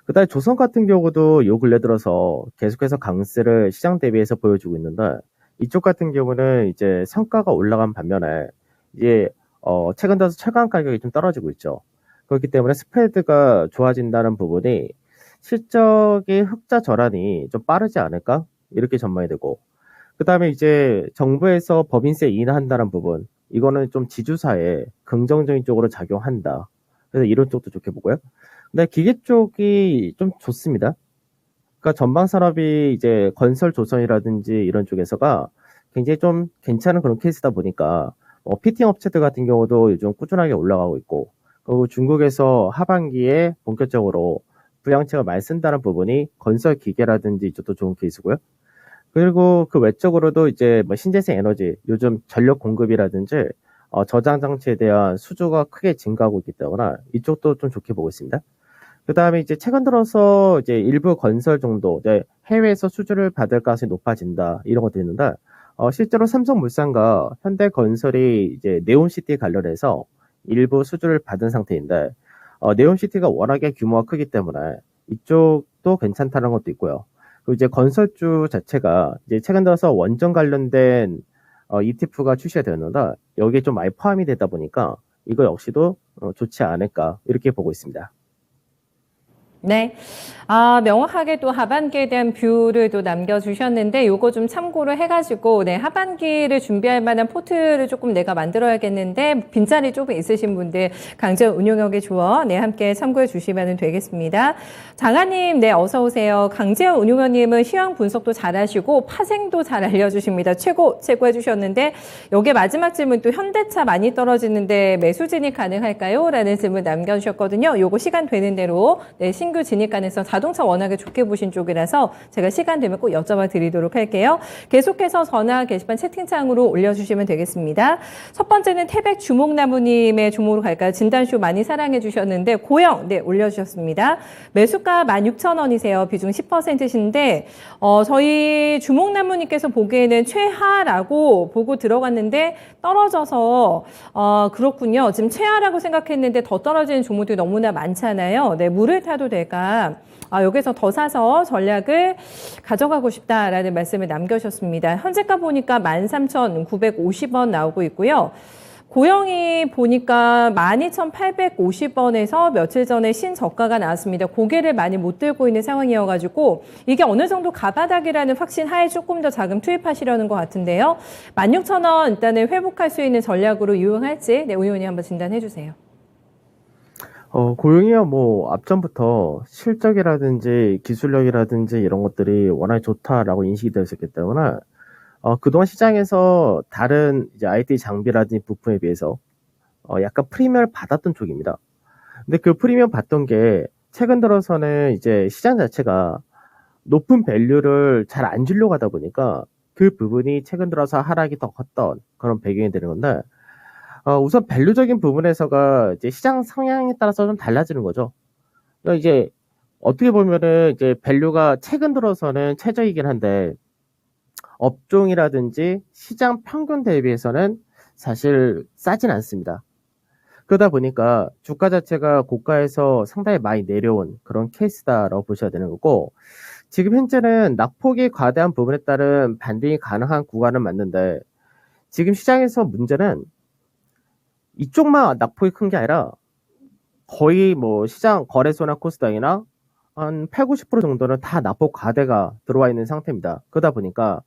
그다음에 조선 같은 경우도 요 근래 들어서 계속해서 강세를 시장 대비해서 보여주고 있는데 이쪽 같은 경우는 이제 성과가 올라간 반면에 이제 최근 들어서 철강 가격이 좀 떨어지고 있죠. 그렇기 때문에 스프레드가 좋아진다는 부분이 실적의 흑자 전환이 좀 빠르지 않을까? 이렇게 전망이 되고 그 다음에 이제 정부에서 법인세 인하한다는 부분 이거는 좀 지주사에 긍정적인 쪽으로 작용한다. 그래서 이런 쪽도 좋게 보고요. 근데 기계 쪽이 좀 좋습니다. 그러니까 전방 산업이 이제 건설 조선이라든지 이런 쪽에서가 굉장히 좀 괜찮은 그런 케이스다 보니까 피팅 업체들 같은 경우도 요즘 꾸준하게 올라가고 있고 그리고 중국에서 하반기에 본격적으로 부양책을 많이 쓴다는 부분이 건설 기계라든지 이쪽도 좋은 케이스고요. 그리고 그 외적으로도 이제 뭐 신재생 에너지, 요즘 전력 공급이라든지 저장 장치에 대한 수주가 크게 증가하고 있기 때문에 이쪽도 좀 좋게 보고 있습니다. 그다음에 이제 최근 들어서 이제 일부 건설 정도 이제 해외에서 수주를 받을 가능성이 높아진다 이런 것도 있는데 실제로 삼성물산과 현대건설이 이제 네옴시티 관련해서 일부 수주를 받은 상태인데 네옴시티가 워낙에 규모가 크기 때문에 이쪽도 괜찮다는 것도 있고요. 그리고 이제 건설주 자체가 이제 최근 들어서 원전 관련된 ETF가 출시가 되었는데 여기에 좀 많이 포함이 되다 보니까 이거 역시도 좋지 않을까 이렇게 보고 있습니다. 네. 명확하게 또 하반기에 대한 뷰를 또 남겨주셨는데 요거 좀 참고를 해가지고 네, 하반기를 준비할 만한 포트를 조금 내가 만들어야겠는데 빈자리 조금 있으신 분들 강제원 운용력의 조언 네, 함께 참고해 주시면 되겠습니다. 장하님 네, 어서 오세요. 강제원 운용원님은 시황 분석도 잘하시고 파생도 잘 알려주십니다. 최고 해주셨는데 여기에 마지막 질문 또 현대차 많이 떨어지는데 매수 진입 가능할까요? 라는 질문 남겨주셨거든요. 요거 시간 되는 대로 네, 신규 진입 가능성 자동차 워낙에 좋게 보신 쪽이라서 제가 시간 되면 꼭 여쭤봐 드리도록 할게요. 계속해서 전화 게시판 채팅창으로 올려주시면 되겠습니다. 첫 번째는 태백 주목나무님의 종목으로 갈까요? 진단쇼 많이 사랑해 주셨는데 고영 네 올려주셨습니다. 매수가 16,000원이세요. 비중 10%신데 저희 주목나무님께서 보기에는 최하라고 보고 들어갔는데 떨어져서 그렇군요. 지금 최하라고 생각했는데 더 떨어지는 종목들이 너무나 많잖아요. 네, 물을 타도 될까? 여기서 더 사서 전략을 가져가고 싶다라는 말씀을 남겨주셨습니다. 현재가 보니까 13,950원 나오고 있고요. 고영이 보니까 12,850원에서 며칠 전에 신저가가 나왔습니다. 고개를 많이 못 들고 있는 상황이어가지고 이게 어느 정도 가바닥이라는 확신 하에 조금 더 자금 투입하시려는 것 같은데요. 16,000원 일단은 회복할 수 있는 전략으로 유용할지 네, 의원님 한번 진단해 주세요. 고용이야 뭐 앞전부터 실적이라든지 기술력이라든지 이런 것들이 워낙 좋다라고 인식이 되어 있었기 때문에 그동안 시장에서 다른 이제 IT 장비라든지 부품에 비해서 약간 프리미엄을 받았던 쪽입니다. 근데 그 프리미엄 받던 게 최근 들어서는 이제 시장 자체가 높은 밸류를 잘 안 주려고 하다 보니까 그 부분이 최근 들어서 하락이 더 컸던 그런 배경이 되는 건데 우선 밸류적인 부분에서가 이제 시장 성향에 따라서 좀 달라지는 거죠. 그러니까 이제 어떻게 보면은 이제 밸류가 최근 들어서는 최저이긴 한데 업종이라든지 시장 평균 대비해서는 사실 싸진 않습니다. 그러다 보니까 주가 자체가 고가에서 상당히 많이 내려온 그런 케이스다라고 보셔야 되는 거고 지금 현재는 낙폭이 과대한 부분에 따른 반등이 가능한 구간은 맞는데 지금 시장에서 문제는 이쪽만 낙폭이 큰 게 아니라 거의 뭐 시장 거래소나 코스닥이나 한 8, 90% 정도는 다 낙폭 과대가 들어와 있는 상태입니다. 그러다 보니까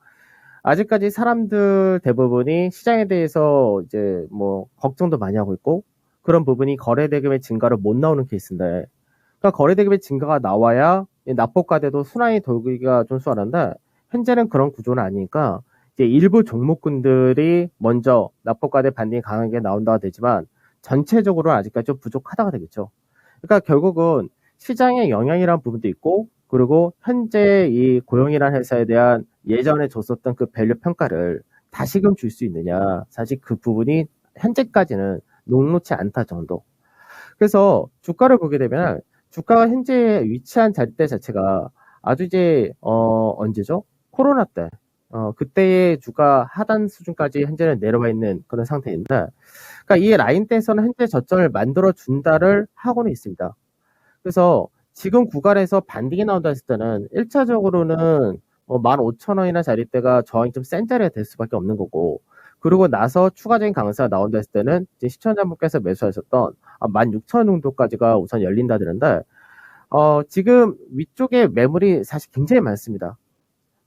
아직까지 사람들 대부분이 시장에 대해서 이제 뭐 걱정도 많이 하고 있고 그런 부분이 거래대금의 증가로 못 나오는 케이스인데 그러니까 거래대금의 증가가 나와야 낙폭 과대도 순환이 돌기가 좀 수월한데 현재는 그런 구조는 아니니까 이제 일부 종목군들이 먼저 낙폭과대 반등이 강하게 나온다가 되지만 전체적으로 아직까지 좀 부족하다가 되겠죠. 그러니까 결국은 시장의 영향이라는 부분도 있고 그리고 현재 이 고용이라는 회사에 대한 예전에 줬었던 그 밸류 평가를 다시금 줄 수 있느냐 사실 그 부분이 현재까지는 녹록치 않다 정도. 그래서 주가를 보게 되면 주가가 현재 위치한 자리대 자체가 아주 이제 언제죠? 코로나 때 그때의 주가 하단 수준까지 현재는 내려와 있는 그런 상태인데, 그러니까 이 라인대에서는 현재 저점을 만들어 준다를 하고는 있습니다. 그래서 지금 구간에서 반등이 나온다 했을 때는 1차적으로는 15,000원이나 자리대가 저항이 좀 센 자리가 될 수밖에 없는 거고, 그러고 나서 추가적인 강세가 나온다 했을 때는 이제 시청자분께서 매수하셨던 16,000원 정도까지가 우선 열린다 되는데, 지금 위쪽에 매물이 사실 굉장히 많습니다.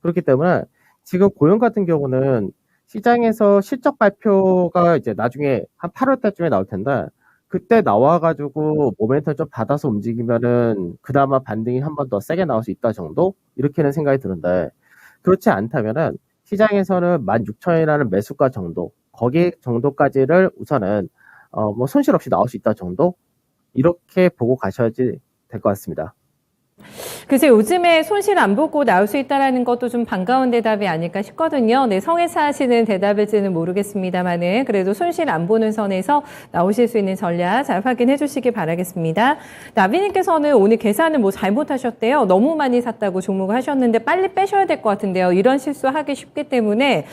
그렇기 때문에 지금 고용 같은 경우는 시장에서 실적 발표가 이제 나중에 한 8월 달쯤에 나올 텐데 그때 나와가지고 모멘텀 좀 받아서 움직이면은 그나마 반등이 한 번 더 세게 나올 수 있다 정도 이렇게는 생각이 드는데 그렇지 않다면은 시장에서는 16,000원이라는 매수가 정도 거기 정도까지를 우선은 뭐 손실 없이 나올 수 있다 정도 이렇게 보고 가셔야지 될 것 같습니다. 글쎄 요즘에 손실 안 보고 나올 수 있다는 것도 좀 반가운 대답이 아닐까 싶거든요. 네, 성에서 하시는 대답일지는 모르겠습니다만은 그래도 손실 안 보는 선에서 나오실 수 있는 전략 잘 확인해 주시기 바라겠습니다. 나비님께서는 오늘 계산을 뭐 잘못하셨대요. 너무 많이 샀다고 종목을 하셨는데 빨리 빼셔야 될 것 같은데요. 이런 실수하기 쉽기 때문에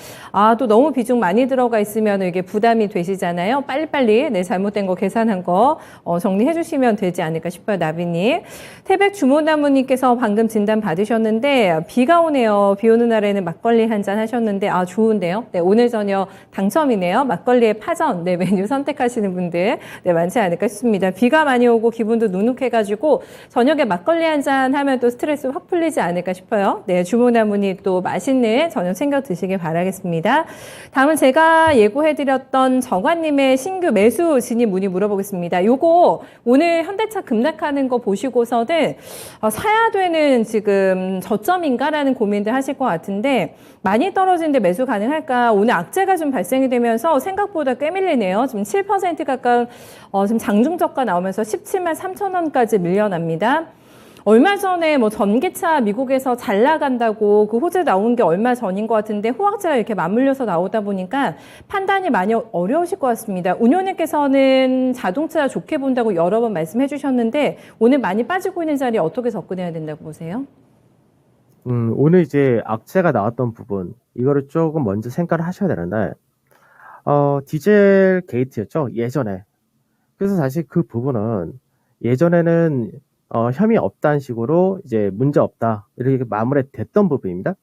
또 너무 비중 많이 들어가 있으면 이게 부담이 되시잖아요. 빨리빨리 네, 잘못된 거 계산한 거 정리해 주시면 되지 않을까 싶어요. 나비님. 태백 주모나무님께서 방금 진단 받으셨는데 비가 오네요. 비 오는 날에는 막걸리 한 잔 하셨는데 좋은데요. 네, 오늘 저녁 당첨이네요. 막걸리의 파전 네, 메뉴 선택하시는 분들 네, 많지 않을까 싶습니다. 비가 많이 오고 기분도 누눅해가지고 저녁에 막걸리 한 잔 하면 또 스트레스 확 풀리지 않을까 싶어요. 네, 주모나무님 또 맛있는 저녁 챙겨 드시길 바라겠습니다. 다음은 제가 예고해드렸던 정관님의 신규 매수 진입 문의 물어보겠습니다. 요거 오늘 현대차 급락하는 거 보시고서는 사야 되는 지금 저점인가라는 고민들 하실 것 같은데 많이 떨어지는데 매수 가능할까? 오늘 악재가 좀 발생이 되면서 생각보다 꽤 밀리네요. 지금 7% 가까운 지금 장중저가 나오면서 17만 3천 원까지 밀려납니다. 얼마 전에 뭐 전기차 미국에서 잘 나간다고 그 호재 나온 게 얼마 전인 것 같은데 호황제가 이렇게 맞물려서 나오다 보니까 판단이 많이 어려우실 것 같습니다. 운용님께서는 자동차 좋게 본다고 여러 번 말씀해 주셨는데 오늘 많이 빠지고 있는 자리에 어떻게 접근해야 된다고 보세요? 오늘 이제 악재가 나왔던 부분, 이거를 조금 먼저 생각을 하셔야 되는데, 디젤 게이트였죠, 예전에. 그래서 사실 그 부분은 예전에는 혐의 없다는 식으로 이제 문제 없다 이렇게 마무리됐던 부분입니다.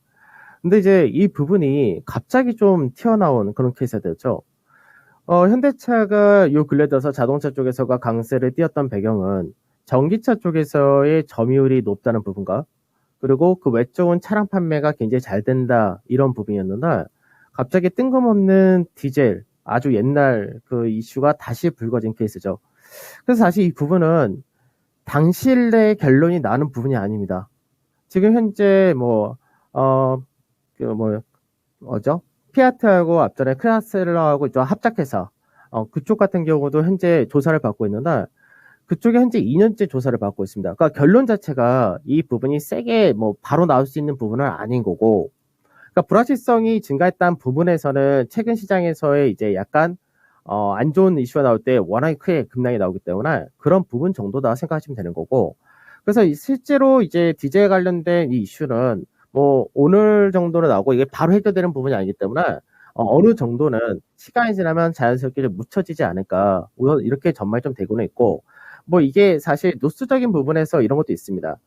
근데 이제 이 부분이 갑자기 좀 튀어나온 그런 케이스가 되었죠. 현대차가 요 근래 들어서 자동차 쪽에서가 강세를 띄었던 배경은 전기차 쪽에서의 점유율이 높다는 부분과 그리고 그 외적인 차량 판매가 굉장히 잘 된다 이런 부분이었는데 갑자기 뜬금없는 디젤 아주 옛날 그 이슈가 다시 불거진 케이스죠. 그래서 사실 이 부분은 당시의 결론이 나는 부분이 아닙니다. 지금 현재 피아트하고 앞전에 크라슬러하고 합작회사, 그쪽 같은 경우도 현재 조사를 받고 있는데, 그쪽에 현재 2년째 조사를 받고 있습니다. 그러니까 결론 자체가 이 부분이 세게 바로 나올 수 있는 부분은 아닌 거고, 그러니까 불확실성이 증가했다는 부분에서는 최근 시장에서의 이제 약간 안 좋은 이슈가 나올 때 워낙에 크게 급락이 나오기 때문에 그런 부분 정도다 생각하시면 되는 거고, 그래서 실제로 이제 디젤 관련된 이 이슈는 오늘 정도는 나오고 이게 바로 해결되는 부분이 아니기 때문에 어느 정도는 시간이 지나면 자연스럽게 좀 묻혀지지 않을까 이렇게 전망이 좀 되고는 있고, 이게 사실 노스적인 부분에서 이런 것도 있습니다.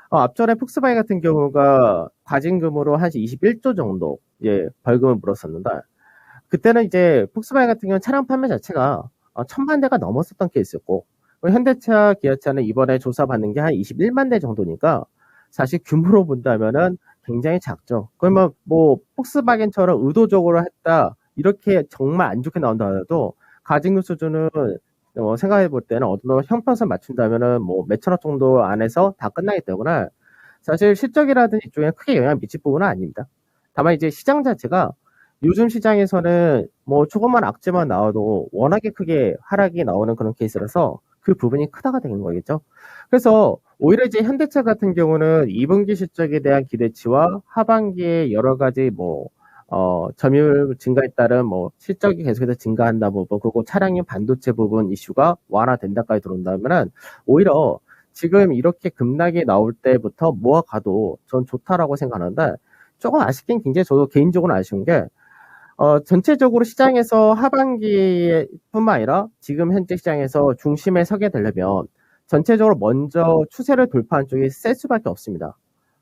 앞전에 폭스바겐 같은 경우가 과징금으로 한 21조 정도 벌금을 물었었는데, 그때는 이제 폭스바겐 같은 경우는 차량 판매 자체가 1000만 대가 넘었었던 케이스였고, 현대차, 기아차는 이번에 조사받는 게 한 21만 대 정도니까 사실 규모로 본다면은 굉장히 작죠. 그러면 폭스바겐처럼 의도적으로 했다 이렇게 정말 안 좋게 나온다 하더라도 과징금 수준은 생각해 볼 때는 어느 정도 형평선 맞춘다면은 몇천억 정도 안에서 다 끝나기 때문에 사실 실적이라든지 이쪽에 크게 영향 미칠 부분은 아닙니다. 다만 이제 시장 자체가 요즘 시장에서는 조금만 악재만 나와도 워낙에 크게 하락이 나오는 그런 케이스라서 그 부분이 크다가 되는 거겠죠. 그래서 오히려 이제 현대차 같은 경우는 2분기 실적에 대한 기대치와 하반기에 여러 가지 점유율 증가에 따른 실적이 계속해서 증가한다 부분, 그리고 차량용 반도체 부분 이슈가 완화된다까지 들어온다면은 오히려 지금 이렇게 급락이 나올 때부터 모아가도 전 좋다라고 생각하는데, 조금 아쉽긴 굉장히 저도 개인적으로 아쉬운 게 전체적으로 시장에서 하반기뿐만 아니라 지금 현재 시장에서 중심에 서게 되려면 전체적으로 먼저 추세를 돌파한 쪽이 셀 수밖에 없습니다.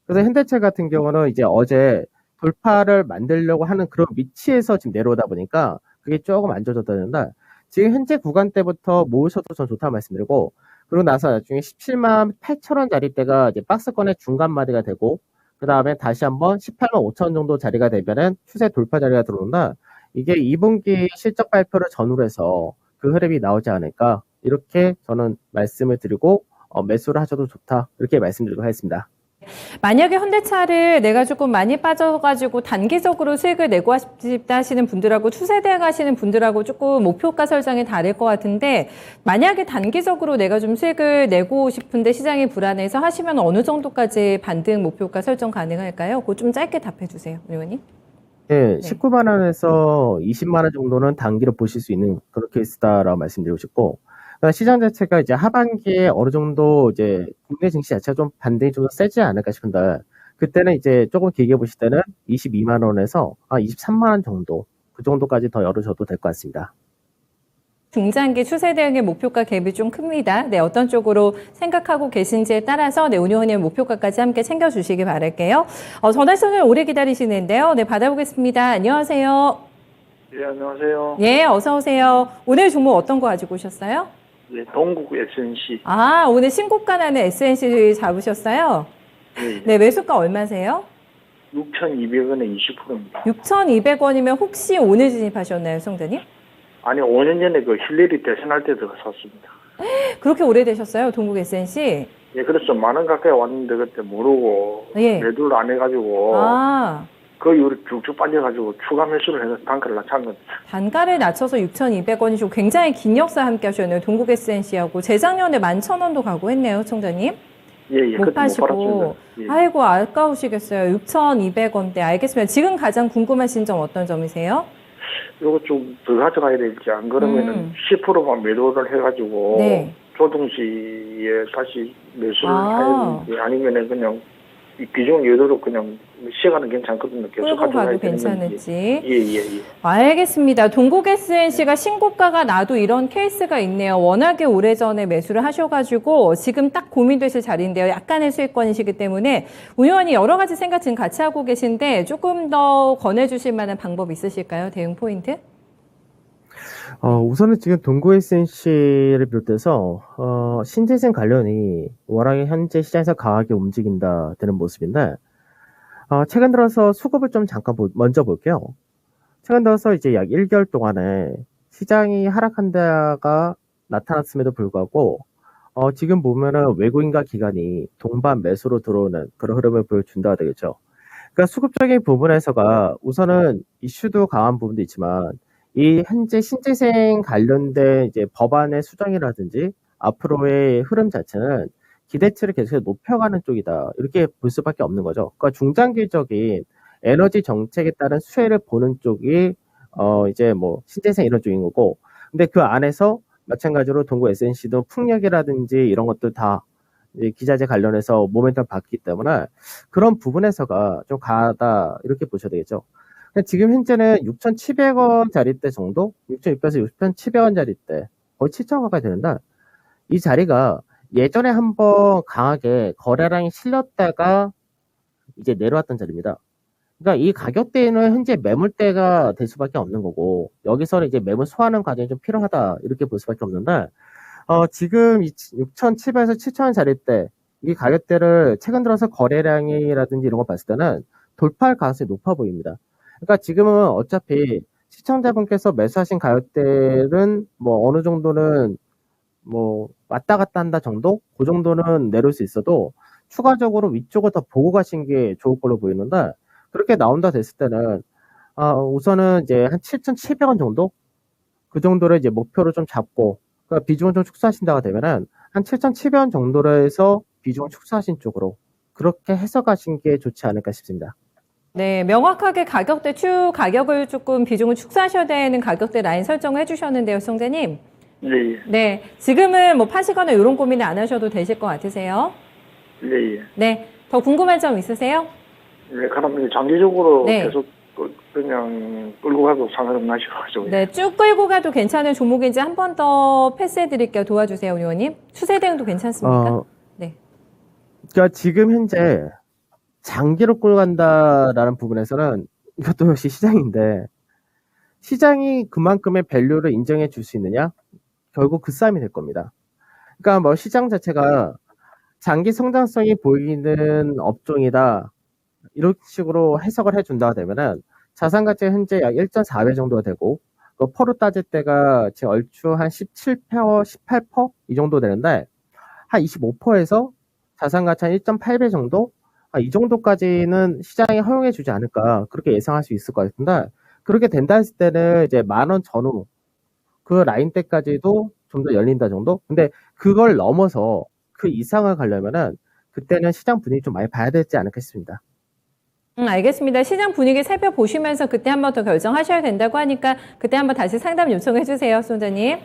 그래서 현대차 같은 경우는 이제 어제 돌파를 만들려고 하는 그런 위치에서 지금 내려오다 보니까 그게 조금 안 좋아졌다는데, 지금 현재 구간 때부터 모으셔도 전 좋다고 말씀드리고, 그리고 나서 나중에 17만 8천 원짜리 때가 이제 박스권의 중간 마디가 되고, 그 다음에 다시 한번 18만 5천 원 정도 자리가 되면은 추세 돌파 자리가 들어온다. 이게 2분기 실적 발표를 전후로 해서 그 흐름이 나오지 않을까, 이렇게 저는 말씀을 드리고 매수를 하셔도 좋다 이렇게 말씀드리도록 하겠습니다. 만약에 현대차를 내가 조금 많이 빠져가지고 단기적으로 수익을 내고 싶다 하시는 분들하고 추세대 가시는 분들하고 조금 목표가 설정이 다를 것 같은데, 만약에 단기적으로 내가 좀 수익을 내고 싶은데 시장이 불안해서 하시면 어느 정도까지 반등 목표가 설정 가능할까요? 그거 좀 짧게 답해 주세요, 의원님. 네, 19만 원에서 20만 원 정도는 단기로 보실 수 있는 그런 케이스다라고 말씀드리고 싶고, 그러니까 시장 자체가 이제 하반기에 어느 정도 이제 국내 증시 자체가 좀 반등이 좀 더 세지 않을까 싶은데, 그때는 이제 조금 길게 보실 때는 22만 원에서 23만 원 정도, 그 정도까지 더 열으셔도 될 것 같습니다. 중장기 추세 대응의 목표가 갭이 좀 큽니다. 네, 어떤 쪽으로 생각하고 계신지에 따라서 네, 오늘 의원님 목표가까지 함께 챙겨주시기 바랄게요. 전화선을 오래 기다리시는데요. 네, 받아보겠습니다. 안녕하세요. 예, 안녕하세요. 예, 어서 오세요. 오늘 종목 어떤 거 가지고 오셨어요? 예, 동국 SNC. 아, 오늘 신고가 나는 SNC 잡으셨어요? 예, 네, 매수가 얼마세요? 6,200원에 20%입니다. 6,200원이면 혹시 오늘 진입하셨나요, 성대님? 아니, 5년 전에 그 힐러리 대선할 때 들어섰습니다. 그렇게 오래되셨어요, 동국 SNC? 예, 그래서 만 원 가까이 왔는데 그때 모르고 예. 매도를 안 해가지고 아, 그 이후로 쭉쭉 빠져가지고 추가 매수를 해서 단가를 낮춘 겁니다. 단가를 낮춰서 6,200원이시고 굉장히 긴 역사 함께 하셨네요. 동국 SNC하고. 재작년에 11,000원도 가고 했네요, 총장님. 예, 예, 못 그때 못 파시고. 팔았습니다. 예. 아이고, 아까우시겠어요. 6,200원대. 알겠습니다. 지금 가장 궁금하신 점 어떤 점이세요? 이거 좀 더 가져가야 될지, 안 그러면은 10%만 매도를 해가지고 네. 조정시에 다시 매수를 아. 해야 되는지, 아니면은 그냥 이 비중 여도로 그냥 시간은 괜찮거든요. 계속 끌고 가져가야 가도 되는 건지. 괜찮을지. 예, 예, 예. 알겠습니다. 동국 SNC가 신고가가 나도 이런 케이스가 있네요. 워낙에 오래전에 매수를 하셔가지고 지금 딱 고민되실 자리인데요. 약간의 수익권이시기 때문에 의원이 여러 가지 생각 지금 같이 하고 계신데 조금 더 권해주실 만한 방법 있으실까요? 대응 포인트? 우선은 지금 동구 SNC를 비롯해서 신재생 관련이 워낙에 현재 시장에서 강하게 움직인다 되는 모습인데, 최근 들어서 수급을 좀 잠깐 먼저 볼게요. 최근 들어서 이제 약 1개월 동안에 시장이 하락한 데가 나타났음에도 불구하고 지금 보면은 외국인과 기관이 동반 매수로 들어오는 그런 흐름을 보여준다고 되겠죠. 그러니까 수급적인 부분에서가 우선은 이슈도 강한 부분도 있지만, 이 현재 신재생 관련된 이제 법안의 수정이라든지 앞으로의 흐름 자체는 기대치를 계속 높여가는 쪽이다, 이렇게 볼 수밖에 없는 거죠. 그러니까 중장기적인 에너지 정책에 따른 수혜를 보는 쪽이 이제 뭐 신재생 이런 쪽인 거고, 근데 그 안에서 마찬가지로 동구 SNC도 풍력이라든지 이런 것들 다 기자재 관련해서 모멘텀을 받기 때문에 그런 부분에서가 좀 강하다, 이렇게 보셔야 되겠죠. 지금 현재는 6,700원짜리대 정도? 6,600에서 6,700원짜리대 거의 7,000원 가까이 되는데, 이 자리가 예전에 한번 강하게 거래량이 실렸다가 이제 내려왔던 자리입니다. 그러니까 이 가격대는 현재 매물대가 될 수밖에 없는 거고, 여기서는 이제 매물 소화하는 과정이 좀 필요하다, 이렇게 볼 수밖에 없는데, 지금 6,700에서 7,000원 자리대 이 가격대를 최근 들어서 거래량이라든지 이런 거 봤을 때는 돌파할 가능성이 높아 보입니다. 그러니까 지금은 어차피 시청자분께서 매수하신 가격대는 뭐 어느 정도는 뭐 왔다 갔다 한다 정도? 그 정도는 내려올 수 있어도 추가적으로 위쪽을 더 보고 가신 게 좋을 걸로 보이는데, 그렇게 나온다 됐을 때는 우선은 이제 한 7,700원 정도? 그 정도를 이제 목표로 좀 잡고, 그러니까 비중을 좀 축소하신다고 되면은 한 7,700원 정도로 해서 비중을 축소하신 쪽으로 그렇게 해서 가신 게 좋지 않을까 싶습니다. 네, 명확하게 가격대 추 가격을 조금 비중을 축소하셔야 되는 가격대 라인 설정을 해주셨는데요, 성재님. 예, 예. 네, 지금은 뭐 파시거나 이런 고민을 안 하셔도 되실 것 같으세요? 예, 예. 네, 더 궁금한 점 있으세요? 예, 그럼 장기적으로 네. 계속 그냥 끌고 가도 상관없나 싶어가지고. 네, 쭉 끌고 가도 괜찮은 종목인지 한 번 더 패스해드릴게요. 도와주세요, 의원님. 추세 대응도 괜찮습니까? 네. 그러니까 지금 현재 장기로 끌고 간다라는 부분에서는 이것도 역시 시장인데, 시장이 그만큼의 밸류를 인정해 줄 수 있느냐? 결국 그 싸움이 될 겁니다. 그러니까 뭐 시장 자체가 장기 성장성이 보이는 업종이다, 이런 식으로 해석을 해준다고 되면은 자산 가치가 현재 약 1.4배 정도가 되고, 그 퍼로 따질 때가 지금 얼추 한 17%, 18% 이 정도 되는데, 한 25%에서 자산 가치 한 1.8배 정도? 이 정도까지는 시장이 허용해 주지 않을까 그렇게 예상할 수 있을 것 같은데 그렇게 된다 했을 때는 이제 10,000원 전후 그 라인대까지도 좀 더 열린다 정도? 근데 그걸 넘어서 그 이상을 가려면은 그때는 시장 분위기 좀 많이 봐야 되지 않을까 싶습니다. 알겠습니다. 시장 분위기 살펴보시면서 그때 한번 더 결정하셔야 된다고 하니까 그때 한번 다시 상담 요청해 주세요, 손자님.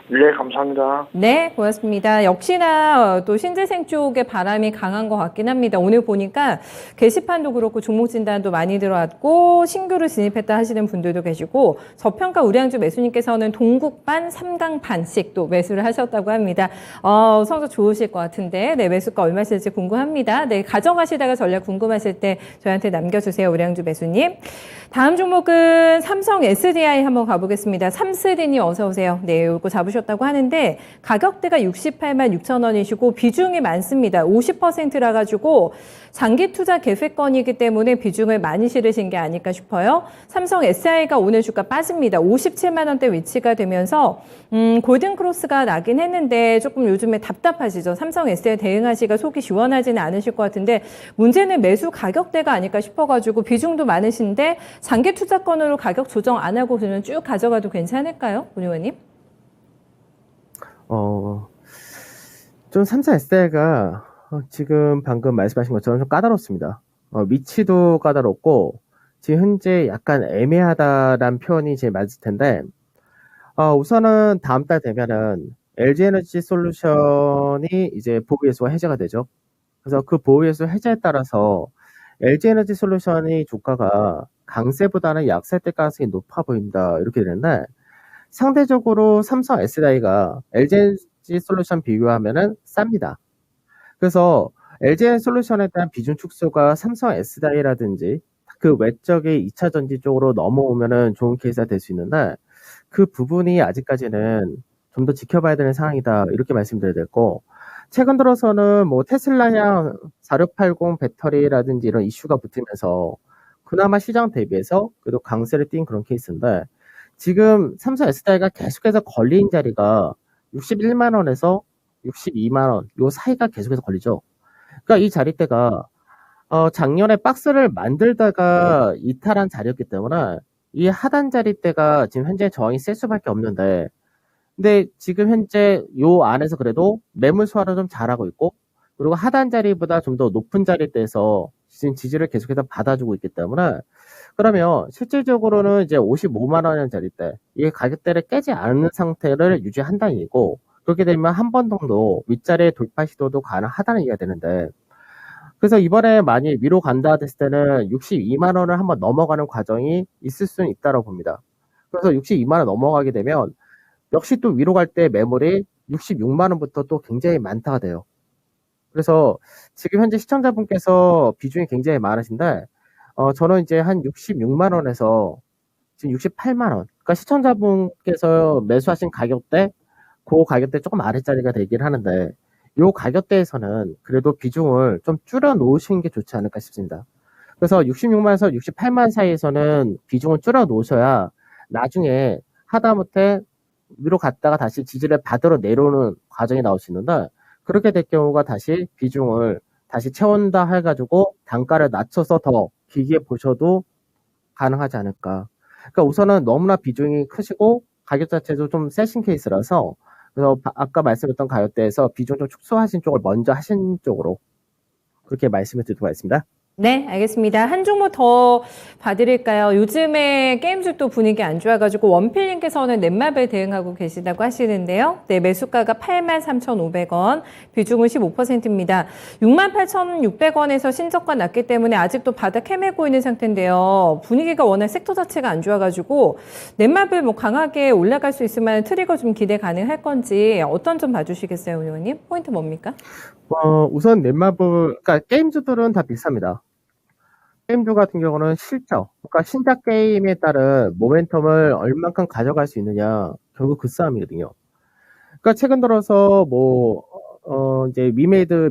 네, 감사합니다. 네, 고맙습니다. 역시나 또 신재생 쪽의 바람이 강한 것 같긴 합니다. 오늘 보니까 게시판도 그렇고 종목 진단도 많이 들어왔고 신규로 진입했다 하시는 분들도 계시고 저평가 우량주 매수님께서는 동국반, 삼강반씩 또 매수를 하셨다고 합니다. 성적 좋으실 것 같은데 네, 매수가 얼마실지 궁금합니다. 네, 가져가시다가 전략 궁금하실 때 저희한테 남겨주세요, 우량주 매수님. 다음 종목은 삼성 SDI 한번 가보겠습니다. 삼스디님 어서 오세요. 네, 요거 잡으셨다고 하는데 가격대가 68만 6천 원이시고 비중이 많습니다. 50%라 가지고 장기 투자 계획권이기 때문에 비중을 많이 실으신 게 아닐까 싶어요. 삼성 SDI가 오늘 주가 빠집니다. 57만 원대 위치가 되면서 골든 크로스가 나긴 했는데 조금 요즘에 답답하시죠. 삼성 SDI 대응하시기가 속이 시원하지는 않으실 것 같은데 문제는 매수 가격대가 아닐까 싶어가지고 비중도 많으신데 장기 투자권으로 가격 조정 안 하고 그냥 쭉 가져가도 괜찮을까요? 문 의원님? 좀 삼성 SDI가 지금 방금 말씀하신 것처럼 좀 까다롭습니다. 위치도 까다롭고 지금 현재 약간 애매하다라는 표현이 제일 맞을 텐데 우선은 다음 달 되면은 LG에너지 솔루션이 이제 보유예수가 해제가 되죠. 그래서 그 보유예수 해제에 따라서 LG에너지 솔루션이 주가가 강세보다는 약세될 가능성이 높아 보인다 이렇게 되는데 상대적으로 삼성 SDI가 LG에너지 솔루션 비교하면은 쌉니다. 그래서 LG에너지 솔루션에 대한 비중 축소가 삼성 SDI라든지 그 외적의 2차 전지 쪽으로 넘어오면은 좋은 케이스가 될 수 있는데 그 부분이 아직까지는 좀 더 지켜봐야 되는 상황이다 이렇게 말씀드려야 되고 최근 들어서는 뭐 테슬라향 4680 배터리라든지 이런 이슈가 붙으면서 그나마 시장 대비해서 그래도 강세를 띈 그런 케이스인데 지금 삼성 SDI가 계속해서 걸린 자리가 61만 원에서 62만 원 요 사이가 계속해서 걸리죠. 그러니까 이 자리대가 작년에 박스를 만들다가 이탈한 자리였기 때문에 이 하단 자리대가 지금 현재 저항이 셀 수밖에 없는데 근데 지금 현재 요 안에서 그래도 매물 소화를 좀 잘하고 있고 그리고 하단 자리보다 좀 더 높은 자리대에서 지금 지지를 계속해서 받아주고 있기 때문에 그러면 실질적으로는 이제 55만 원이라는 자리대 이 가격대를 깨지 않는 상태를 유지한다는 얘기고 그렇게 되면 한 번 정도 윗자리의 돌파 시도도 가능하다는 얘기가 되는데 그래서 이번에 만약 위로 간다 했을 때는 62만 원을 한번 넘어가는 과정이 있을 수는 있다고 봅니다. 그래서 62만 원 넘어가게 되면 역시 또 위로 갈 때 매물이 66만 원부터 또 굉장히 많다가 돼요. 그래서 지금 현재 시청자분께서 비중이 굉장히 많으신데 저는 이제 한 66만 원에서 지금 68만 원. 그러니까 시청자분께서 매수하신 가격대 그 가격대 조금 아래짜리가 되긴 하는데 요 가격대에서는 그래도 비중을 좀 줄여 놓으시는 게 좋지 않을까 싶습니다. 그래서 66만에서 68만 사이에서는 비중을 줄여 놓으셔야 나중에 하다못해 위로 갔다가 다시 지지를 받으러 내려오는 과정이 나올 수 있는데 그렇게 될 경우가 다시 비중을 다시 채운다 해가지고 단가를 낮춰서 더 길게 보셔도 가능하지 않을까. 그러니까 우선은 너무나 비중이 크시고 가격 자체도 좀 세신 케이스라서 그래서 아까 말씀드렸던 가격대에서 비중 좀 축소하신 쪽을 먼저 하신 쪽으로 그렇게 말씀을 드리고 있습니다. 네, 알겠습니다. 한 종목 더 봐드릴까요? 요즘에 게임주도 분위기 안 좋아가지고 원필님께서는 넷마블 대응하고 계시다고 하시는데요. 네, 매수가가 83,500원, 비중은 15%입니다. 68,600원에서 신저가 났기 때문에 아직도 바닥 헤매고 있는 상태인데요. 분위기가 워낙 섹터 자체가 안 좋아가지고 넷마블 뭐 강하게 올라갈 수 있을 만한 트리거 좀 기대 가능할 건지 어떤 점 봐주시겠어요, 의원님? 포인트 뭡니까? 우선 넷마블, 그러니까 게임주들은 다 비슷합니다. 게임주 같은 경우는 실적, 그러니까 신작 게임에 따른 모멘텀을 얼만큼 가져갈 수 있느냐, 결국 그 싸움이거든요. 그러니까 최근 들어서 이제 위메이드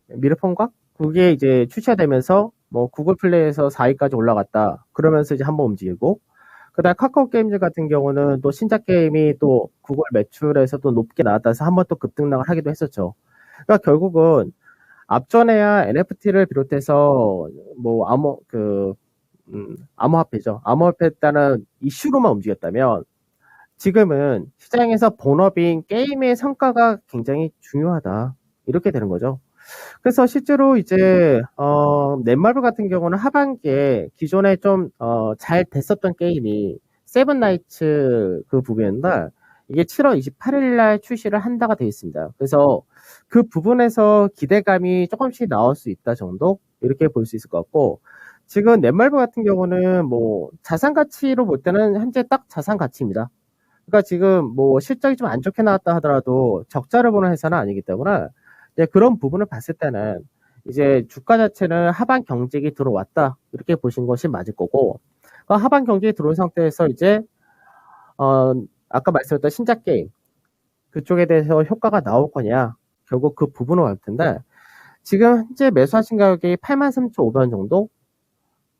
미르폰가? 그게 이제 출시되면서 구글 플레이에서 4위까지 올라갔다. 그러면서 이제 한번 움직이고, 그다음 카카오 게임즈 같은 경우는 또 신작 게임이 또 구글 매출에서 또 높게 나왔다 해서 한번 또 급등락을 하기도 했었죠. 그러니까 결국은 앞전에야 NFT를 비롯해서 뭐 암호화폐죠. 암호화폐에 따른 이슈로만 움직였다면 지금은 시장에서 본업인 게임의 성과가 굉장히 중요하다. 이렇게 되는 거죠. 그래서 실제로 이제 넷마블 같은 경우는 하반기에 기존에 좀 잘 됐었던 게임이 세븐나이츠 그 부분인데 이게 7월 28일 날 출시를 한다가 되어 있습니다. 그래서 그 부분에서 기대감이 조금씩 나올 수 있다 정도 이렇게 볼 수 있을 것 같고 지금 넷마블 같은 경우는 뭐 자산 가치로 볼 때는 현재 딱 자산 가치입니다. 그러니까 지금 뭐 실적이 좀 안 좋게 나왔다 하더라도 적자를 보는 회사는 아니기 때문에 이제 그런 부분을 봤을 때는 이제 주가 자체는 하반 경직이 들어왔다 이렇게 보신 것이 맞을 거고 하반 경직이 들어온 상태에서 이제 아까 말씀드렸던 신작 게임 그쪽에 대해서 효과가 나올 거냐 결국 그 부분을 알 텐데 지금 현재 매수하신 가격이 83,500원 정도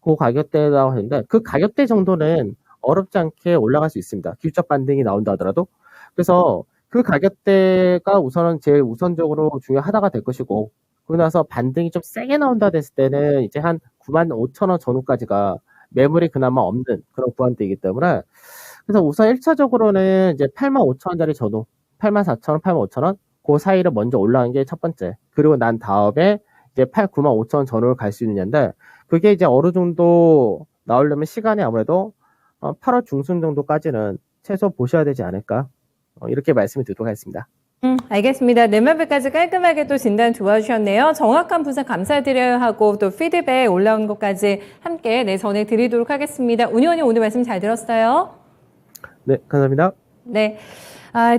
그 가격대라고 하는데 그 가격대 정도는 어렵지 않게 올라갈 수 있습니다. 기술적 반등이 나온다 하더라도 그래서 그 가격대가 우선은 제일 우선적으로 중요하다가 될 것이고 그러고 나서 반등이 좀 세게 나온다 됐을 때는 이제 한 95,000원 전후까지가 매물이 그나마 없는 그런 구간대이기 때문에 그래서 우선 1차적으로는 이제 85,000원짜리 전후 84,000원, 85,000원 그 사이를 먼저 올라간 게 첫 번째 그리고 난 다음에 이제 95,000원 전후를 갈 수 있느냐인데 그게 이제 어느 정도 나오려면 시간이 아무래도 8월 중순 정도까지는 최소 보셔야 되지 않을까 이렇게 말씀을 드리도록 하겠습니다. 알겠습니다. 넷마블까지 깔끔하게 또 진단 도와주셨네요. 정확한 분석 감사드려야 하고 또 피드백 올라온 것까지 함께 전해드리도록 하겠습니다. 운영원님 오늘 말씀 잘 들었어요. 네, 감사합니다. 네.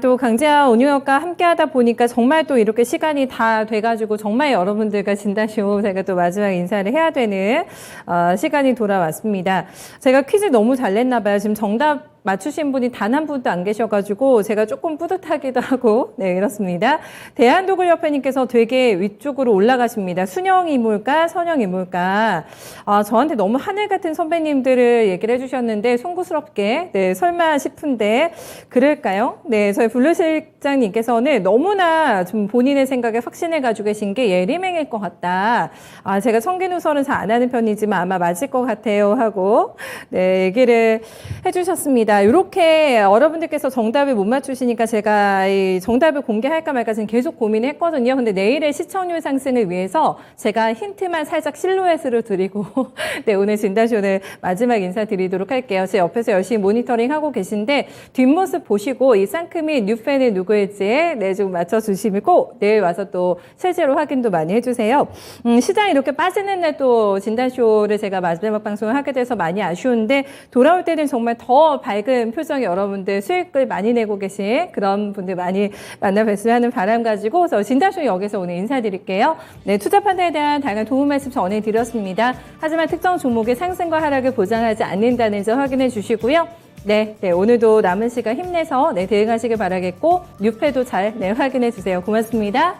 또 강재아 운영학과 함께 하다 보니까 정말 또 이렇게 시간이 다 돼가지고 정말 여러분들과 진단쇼 제가 또 마지막 인사를 해야 되는 시간이 돌아왔습니다. 제가 퀴즈 너무 잘 냈나 봐요. 지금 정답 맞추신 분이 단 한 분도 안 계셔가지고 제가 조금 뿌듯하기도 하고 네 그렇습니다. 대한도굴협회님께서 되게 위쪽으로 올라가십니다. 순영이물까 선영이물까 저한테 너무 하늘 같은 선배님들을 얘기를 해주셨는데 송구스럽게 네 설마 싶은데 그럴까요? 네 저희 블루 실장님께서는 너무나 좀 본인의 생각에 확신을 가지고 계신 게 예리맹일 것 같다. 제가 청기누설은 잘 안 하는 편이지만 아마 맞을 것 같아요 하고 네 얘기를 해주셨습니다. 이렇게 여러분들께서 정답을 못 맞추시니까 제가 이 정답을 공개할까 말까 지금 계속 고민을 했거든요. 근데 내일의 시청률 상승을 위해서 제가 힌트만 살짝 실루엣으로 드리고 네 오늘 진단쇼는 마지막 인사드리도록 할게요. 제 옆에서 열심히 모니터링 하고 계신데 뒷모습 보시고 이 쌍크미 뉴팬이 누구일지 네 좀 맞춰주시고 내일 와서 또 실제로 확인도 많이 해주세요. 시장이 이렇게 빠지는 날 또 진단쇼를 제가 마지막 방송을 하게 돼서 많이 아쉬운데 돌아올 때는 정말 더 밝은 표정의 여러분들 수익을 많이 내고 계신 그런 분들 많이 만나 뵀으면 하는 바람 가지고 저 진단쇼 여기서 오늘 인사드릴게요. 네, 투자 판단에 대한 다양한 도움 말씀 전해드렸습니다. 하지만 특정 종목의 상승과 하락을 보장하지 않는다는 점 확인해 주시고요. 네, 오늘도 남은 시간 힘내서 대응하시길 바라겠고 뉴페도 잘 확인해 주세요. 고맙습니다.